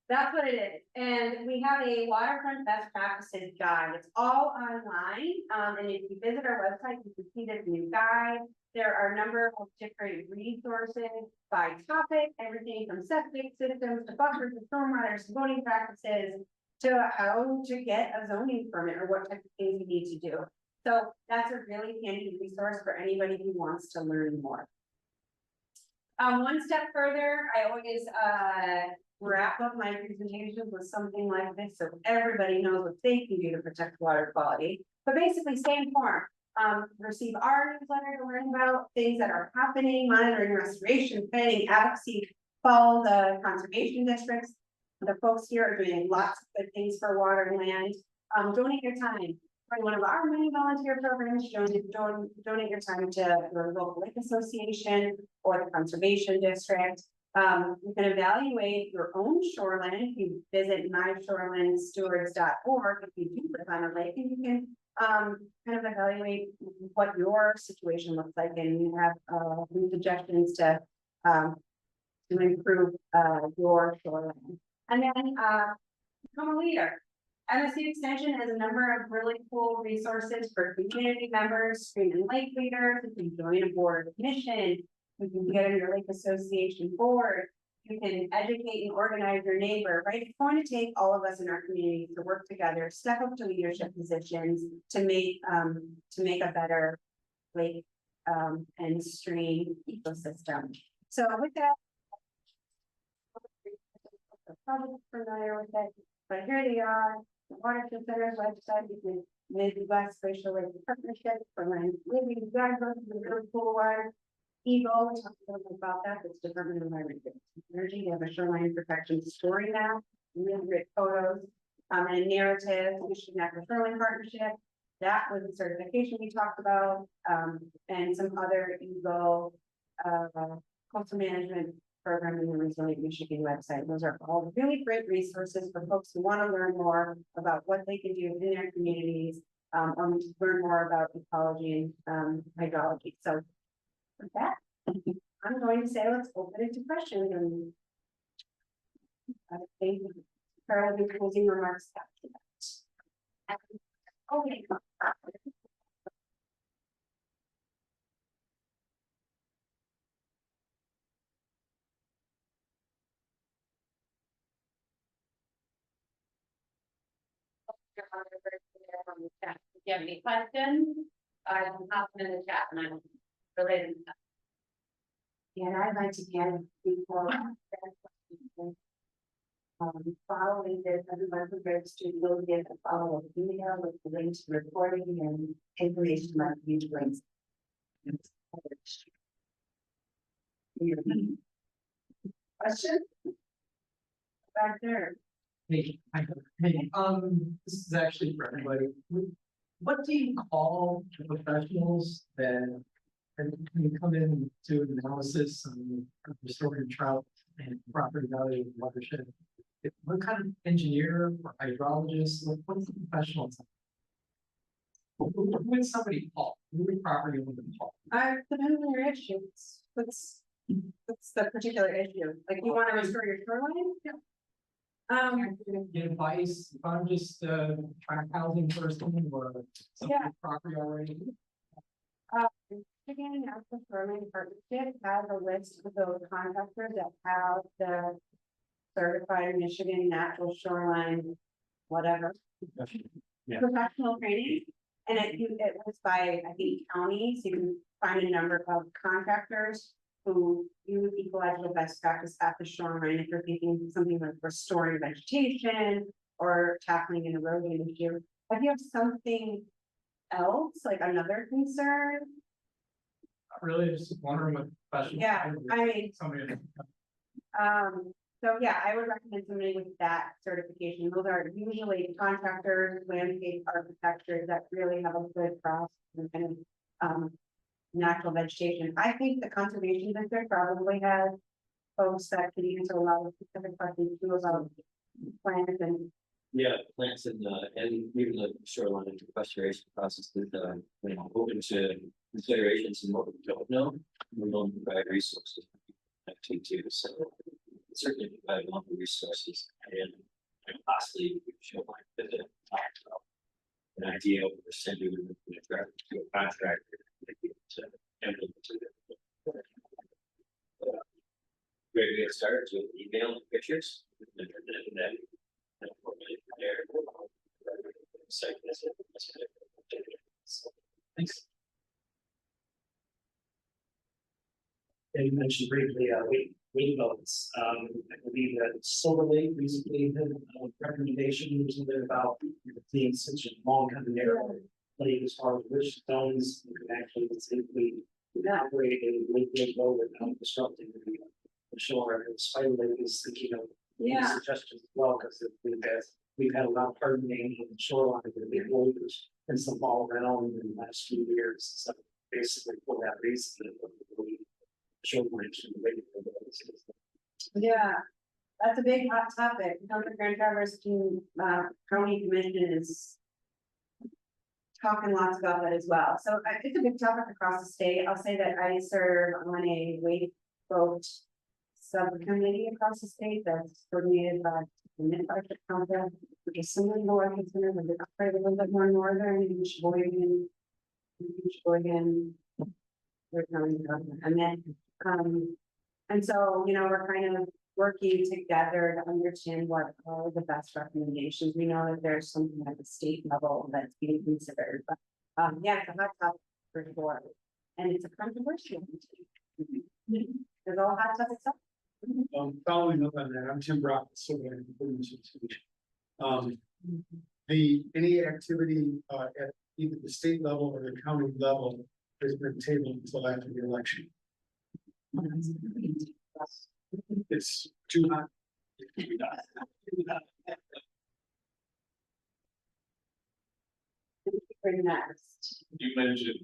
That's what it is. And we have a waterfront best practices guide. It's all online. And if you visit our website, you can see this new guide. There are a number of different resources by topic, everything from septic systems to buffers to stormwater to voting practices to how to get a zoning permit or what type of things you need to do. So that's a really handy resource for anybody who wants to learn more. One step further, I always wrap up my presentations with something like this so everybody knows what they can do to protect water quality. But basically stay informed. Receive our newsletter to learn about things that are happening, monitoring restoration, planning, advocacy, follow the conservation districts. The folks here are doing lots of good things for water and land. Donate your time. For one of our many volunteer programs, donate your time to your local lake association or the conservation district. You can evaluate your own shoreline if you visit myshorelandstewards.org if you do live on a lake, and you can kind of evaluate what your situation looks like, and you have some suggestions to improve your shoreline. And then become a leader. MSC Extension has a number of really cool resources for community members, stream and lake leaders. You can join a board commission. You can get on your lake association board. You can educate and organize your neighbor, right? It's going to take all of us in our community to work together, step up to leadership positions to make a better lake and stream ecosystem. So with that, probably familiar with it, but here they are. The Watershed Center's website is the Midwest Spatial Lake Partnership for Land Living Guidebook, the really cool one. Eagle, we talked a little bit about that. It's Department of Environment Energy. They have a shoreline protection story map, really great photos, and narrative. Michigan Natural Shoreline Partnership. that was the certification we talked about, and some other Eagle, coastal management program in the Resilient Michigan website. Those are all really great resources for folks who want to learn more about what they can do in their communities, or learn more about ecology and hydrology. So with that, I'm going to say let's open it to questions, and I think Carol will be closing remarks after that. Okay. If you have any questions, I can pop them in the chat and I'm related to that. And I'd like to get before. Following this, everyone who registered will get a follow-up email with the link to recording and information about future links. Question? Back there. Hey, this is actually for everybody. What do you call the professionals that when you come in to an analysis on restoring trout and property value of watershed? What kind of engineer or hydrologist, what's the professional? Who would somebody call? Who would property owner call? Depending on your issues, what's the particular issue? Like you want to restore your shoreline? Get advice, if I'm just track housing person or some Yeah. property already. Michigan National Shoreline Partnership has a list of those contractors that have the certified Michigan Natural Shoreline, whatever, Yeah. professional training. And it was by, I think, county, so you can find a number of contractors who use ecological best practice at the shoreline. If you're thinking something like restoring vegetation or tackling an erosion issue. If you have something else, like another concern, Not really, just wondering what professional. yeah, I mean, Somebody. so yeah, I would recommend somebody with that certification. Those are usually contractors, landscape architecture that really have a good process and kind of, natural vegetation. I think the conservation district probably has folks that can answer a lot of specific questions too about plants and. Yeah, plants and even the shoreline restoration process is, open to considerations and what we don't know. We don't provide resources actually too, so certainly provide a lot of resources and lastly, shoreline visit. An idea of the sending to a contractor. To implement it. Great to get started with email and pictures. And then Thanks. And you mentioned briefly, weight belts. I believe that Silver Lake recently had a recommendation, which is about being such a long kind of narrow lake as far as which zones you can actually safely operate a lake low without disrupting the shore. And Spider Lake is thinking of suggestions as well, because we've had a lot of hardening in the shoreline with the big boulders and some fall around in the last few years. So basically for that reason, shoreline should be ready for those. Yeah, that's a big hot topic. The Grand Traverse County Commission is talking lots about that as well. So it's a big topic across the state. I'll say that I serve on a wake boat subcommittee across the state that's coordinated by the Mid-Arctic Council, which is similar to Washington, but it's a little bit more northern in Sheboygan, and then, and so, you know, we're kind of working together to understand what are the best recommendations. We know that there's something at the state level that's being considered, but, yeah, it's a hot topic for sure. And it's a controversial. There's all hot topics up. Following up on that, I'm Tim Brock, Silver Lake. Any activity at either the state level or the county level has been tabled until after the election. It's too hot. for next? You mentioned,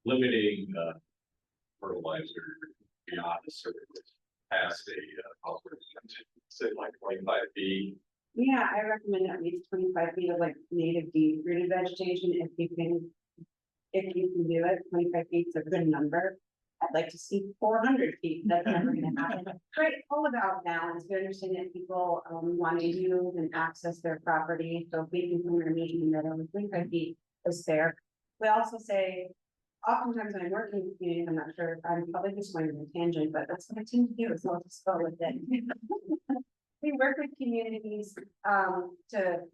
limiting, fertilizer beyond a certain, past say like 25 feet. Yeah, I recommend at least 25 feet of like native deep rooted vegetation if you can. If you can do it, 25 feet is a good number. I'd like to see 400 feet, that's never gonna happen. Great, all about balance, we understand that people want to use and access their property, so if we can come and meet in the middle, 25 feet is fair. We also say, oftentimes when I'm working with communities, I'm not sure, I'm probably just going on a tangent, but that's what I tend to do, so I'll just go with it. We work with communities to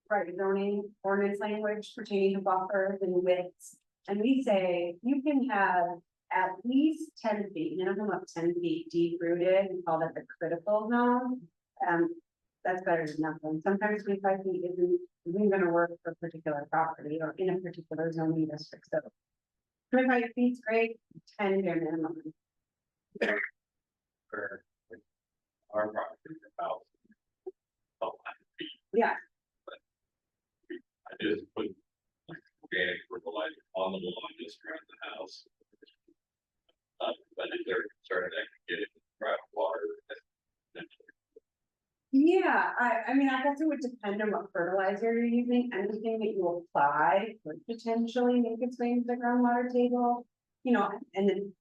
write zoning ordinance language pertaining to buffers and widths. And we say you can have at least 10 feet, minimum of 10 feet deep rooted, we call that the critical zone. That's better than nothing. Sometimes 25 feet isn't gonna work for a particular property or in a particular zoning district, so 25 feet's great, 10 bare minimum. For our property about 100 feet. Yeah. I just put organic fertilizer on the lawn just around the house. But if they're concerned that can get it dry water. Yeah, I mean, I guess it would depend on what fertilizer you're using, anything that you apply could potentially make its way into the groundwater table. You know, and then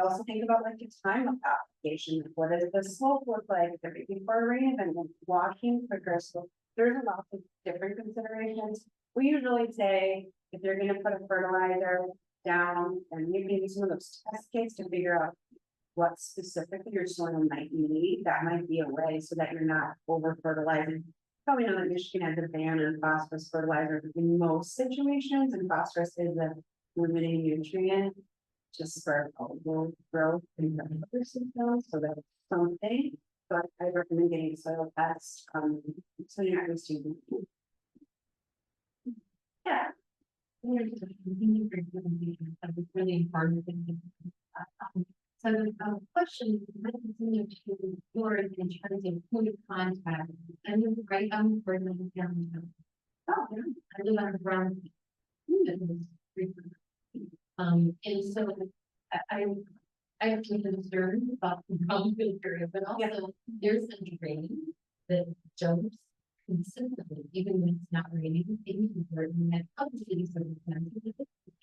also think about like the time of application, what does the slope look like, if it before rain and then washing quicker, so there's a lot of different considerations. We usually say, if you're gonna put a fertilizer down, and you can use some of those test kits to figure out what specifically your soil might need, that might be a way so that you're not over fertilizing. Probably know that Michigan has a ban on phosphorus fertilizer in most situations, and phosphorus is a limiting nutrient just for algal growth in the other systems, so that's something. But I recommend getting soil tests, so you're not wasting. Yeah. Really important. So the question might continue to yours in terms of point of contact. And you're right, I'm for the downtown. Oh, yeah. I live on the ground. And so I have some concern about the ground area, but also there's a drain that jumps consistently, even when it's not raining, even when that other cities circumstances.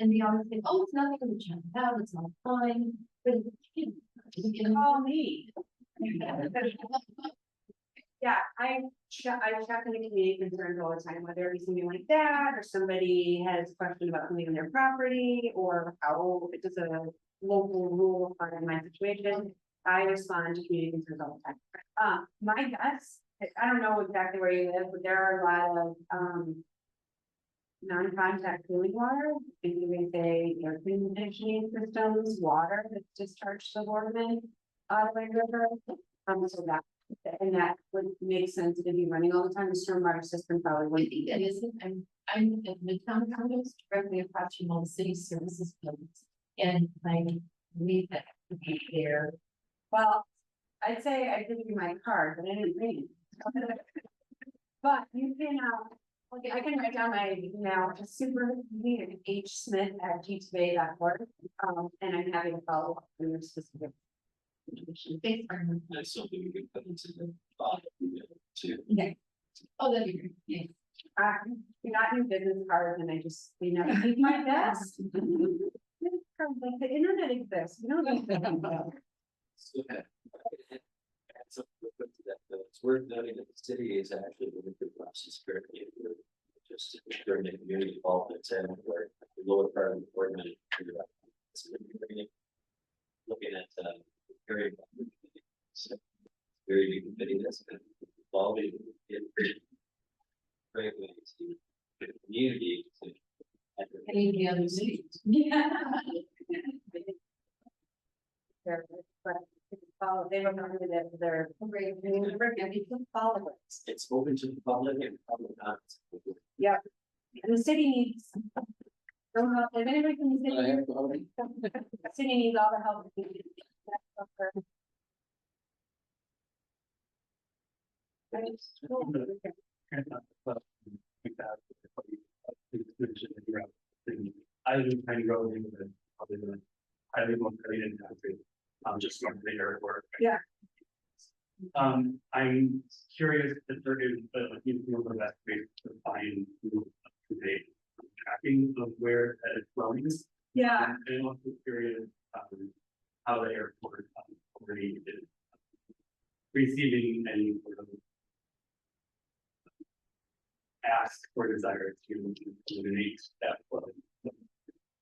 And they always say, oh, it's not going to jump out, it's all fine, but You can call me. Yeah, I check in the community concerns all the time, whether it be something like that, or somebody has a question about something on their property, or how it does a local rule apply in my situation. I respond to community concerns all the time. My guess, I don't know exactly where you live, but there are a lot of non-contact cooling water, and you can say air conditioning systems, water that's discharged to Waterman, Ottawa River. So that would make sense to be running all the time. The stormwater system probably I wouldn't. think that isn't, I'm at Midtown condos directly across from all the city services buildings. And I believe that would be there. Well, I'd say I give you my card, but I didn't bring it. But you can, okay, I can write down my email, it's super easy, hsmith@gtbay.org. And I'm happy to follow up on your specific information. Thanks very much. That's something we can put into the bottom, too. Okay. Oh, that'd be great. Yeah. You're not in business cards, and I just, leave my desk. Like the internet exists, you know. So, so, it's worth noting that the city is actually looking for process currently. Just during the community involvement and where the lower part of the ordinance. Looking at very very new committee that's been involving in great ways to the community to. Any of the other cities. Yeah. They remember that they're great, and you can follow it. It's open to the public and public comments. Yep, and the city needs. Don't know if anybody from the city. The city needs all the help. it can get. Like that. I live in Tiny Grove, probably the highly motivated country, just north of the airport. Yeah. I'm curious if there is, you know, the best way to find up-to-date tracking of where that is flowing. Yeah. And also curious, how the airport already is receiving any sort of ask or desire to eliminate that flow.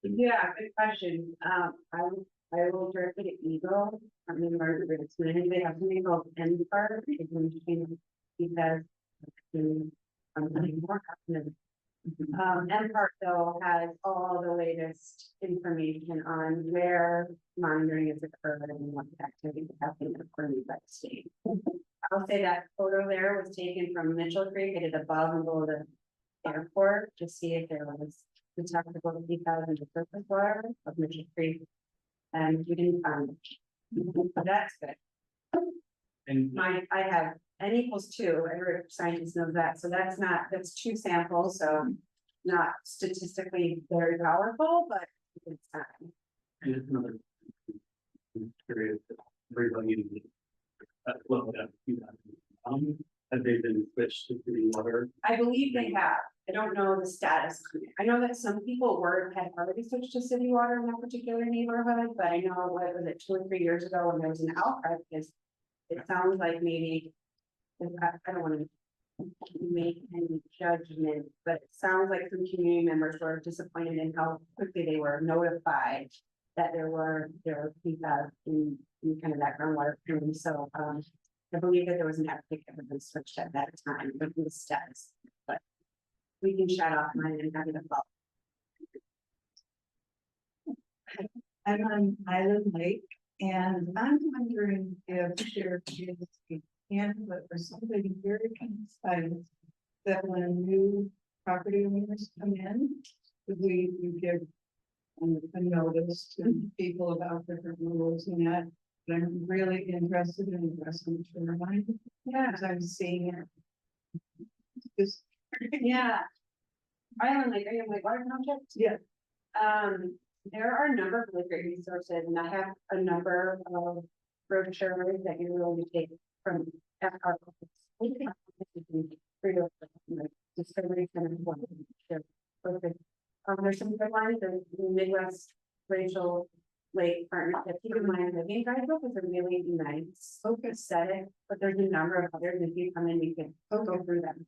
Yeah, good question. I will direct it to Eagle. I mean, Margaret's community, they have something called N part, it's interesting because. I'm putting more happening. N part though has all the latest information on where monitoring is occurred and what activities have been occurring by the state. I'll say that photo there was taken from Mitchell Creek. It is above and below the airport to see if there was detectable PFAS in the surface water of Mitchell Creek. And we didn't find it. But that's good. And I have N equals 2, every scientist knows that, so that's 2 samples, so not statistically very powerful, but it's time. and it's another curious, everybody in the level that you have, have they been switched to city water? I believe they have. I don't know the status. I know that some people had already switched to city water in that particular neighborhood, but I know, what was it, 2 or 3 years ago when there was an outcry, because it sounds like maybe, I don't want to make any judgment, but it sounds like some community members were disappointed in how quickly they were notified that there were PFAS in kind of that groundwater stream. So, I believe that there was an uptick that had been switched at that time, but the status, but we can chat offline and have it follow. I'm on Island Lake, and I'm wondering if there is a handbook or something very concise that when new property owners come in, we give a notice to people about different rules and that. But I'm really interested in addressing shoreline. Yeah, because I'm seeing it. Just, Yeah. Island Lake, are you on my water project? yeah. There are a number of really great resources, and I have a number of brochures that you really take from our. Discovery Center. Perfect. There's some good lines, the Midwest Racial Lake Partnership. Keep in mind, the main guidebook is a really nice aesthetic, but there's a number of others. If you come in, you can go through them.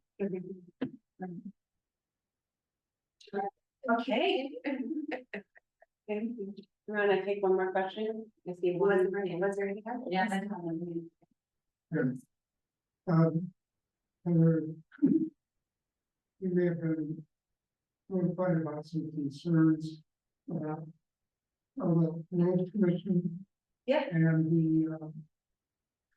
Okay. You want to take one more question? I see one. Was there any? Yeah. You may have been notified about some concerns of the road commission. Yeah. And the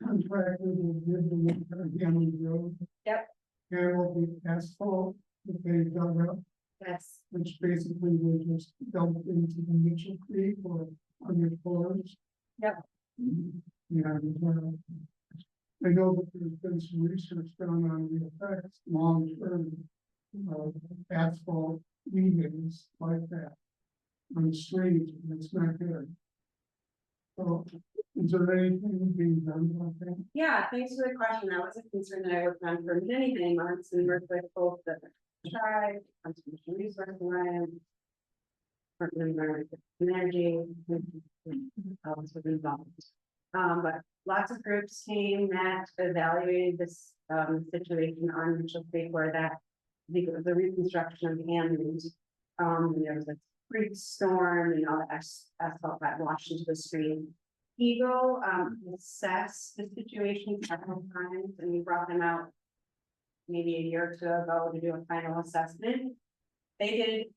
contractor will give the work on Hammond Road. Yep. Handle the asphalt that they dug up, Yes. which basically will just dump into the Mitchell Creek or under floors. Yep. And I know that there's been some research done on the effects long-term of asphalt leavings like that on the street, and it's not good. So, is there anything being done about that? Yeah, thanks for the question. That was a concern that I worked on for many, many months and worked with both the tribe, conservation resource alliance, Department of Environment and Energy, was involved. But lots of groups came that evaluated this situation on Mitchell Creek where that the reconstruction of the Hammond, there was a creek storm and all the asphalt got washed into the stream. Eagle assessed the situation several times, and we brought them out maybe a year or 2 ago to do a final assessment. They did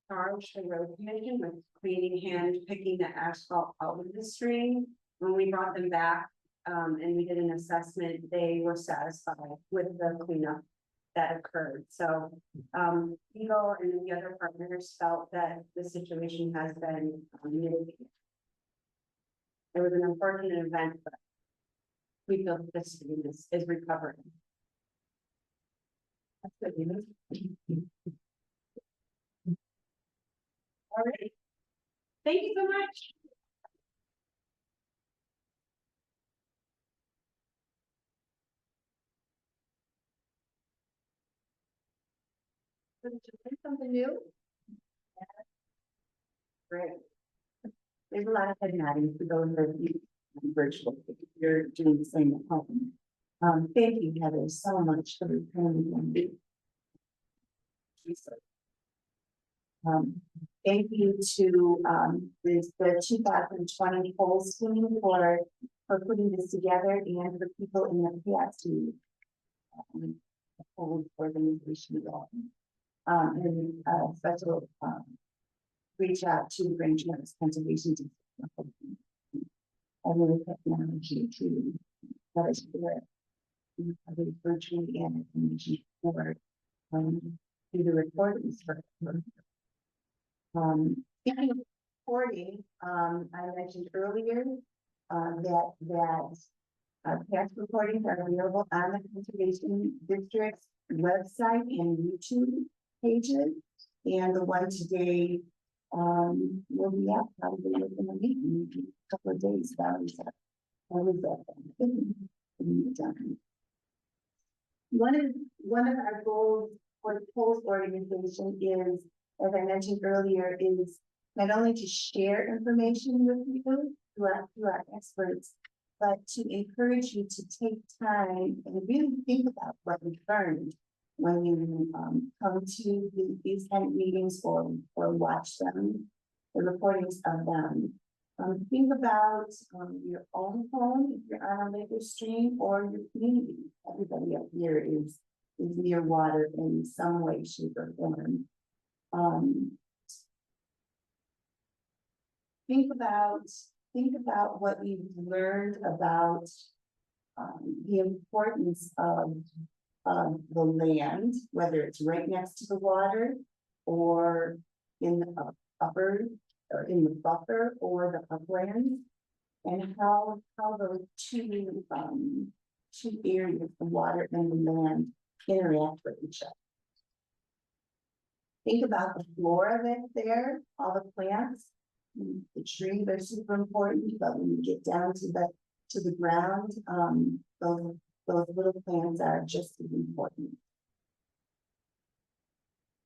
charge the road commission with cleaning hand picking the asphalt out of the stream. When we brought them back and we did an assessment, they were satisfied with the cleanup that occurred. So Eagle and the other partners felt that the situation has been mitigated. It was an unfortunate event, but we feel that this stream is recovering. That's good, you know? All right. Thank you so much. Something new? Great. There's a lot of head nodding for those of you virtual, if you're doing the same at home. Thank you, Heather, so much for the training. Thank you to, the 2020 polls team for putting this together and the people in the PSC. Polls organization. And, special, reach out to the Range Mountains Conservation District. And with technology to let us do it. Virtually and information for, do the recordings for. Speaking of recording, I mentioned earlier, that past recordings are available on the Conservation District's website and YouTube pages. And the one today, will be up probably within a week, maybe a couple of days. One of our goals for the polls organization is, as I mentioned earlier, is not only to share information with you through our experts, but to encourage you to take time and really think about what you've learned when you come to these kind of meetings or watch them, the recordings of them. Think about your own home, if you're on a lake stream, or your community. Everybody up here is near water in some way, shape, or form. Think about what you've learned about the importance of the land, whether it's right next to the water or in the upper or in the buffer or the uplands, and how those two areas, the water and the land, interact with each other. Think about the flora that's there, all the plants. The trees are super important, but when you get down to the ground, those little plants are just as important.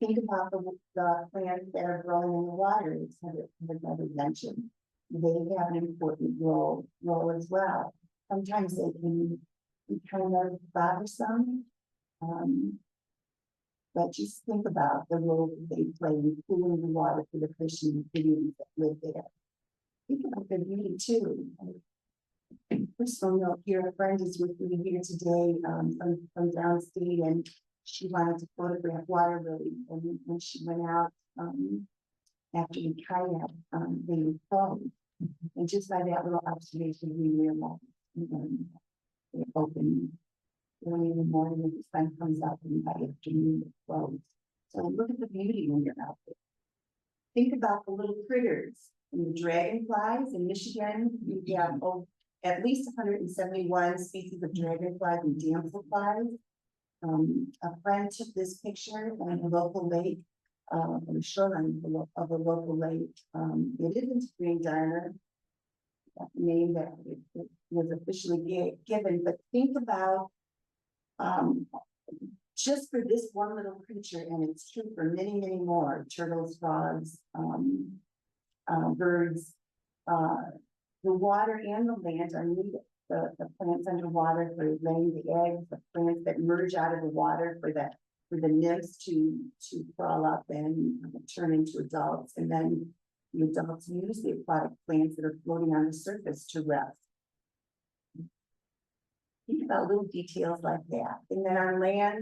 Think about the plants that are growing in the water, as Heather mentioned. They have an important role as well. Sometimes they can be kind of bothersome. But just think about the role that they play in cooling the water for the fish and the communities that live there. Think about their beauty too. Personal note here, a friend is with me here today from downstate, and she wanted to photograph water lilies. And when she went out after the kayak, they were closed. And just by that little observation, we realized they're open early in the morning as the sun comes up, and by afternoon it's closed. So look at the beauty when you're out there. Think about the little critters and the dragonflies in Michigan. You have at least 171 species of dragonflies and damselflies. A friend took this picture on a local lake, on the shoreline of a local lake. It isn't Green Darner, that name that it was officially given, but think about just for this one little creature, and it's true for many, many more, turtles, frogs, birds, the water and the land are needed. The plants underwater for laying the eggs, the plants that merge out of the water for the nymphs to crawl up and turn into adults, and then the adults use the aquatic plants that are floating on the surface to rest. Think about little details like that. And then our land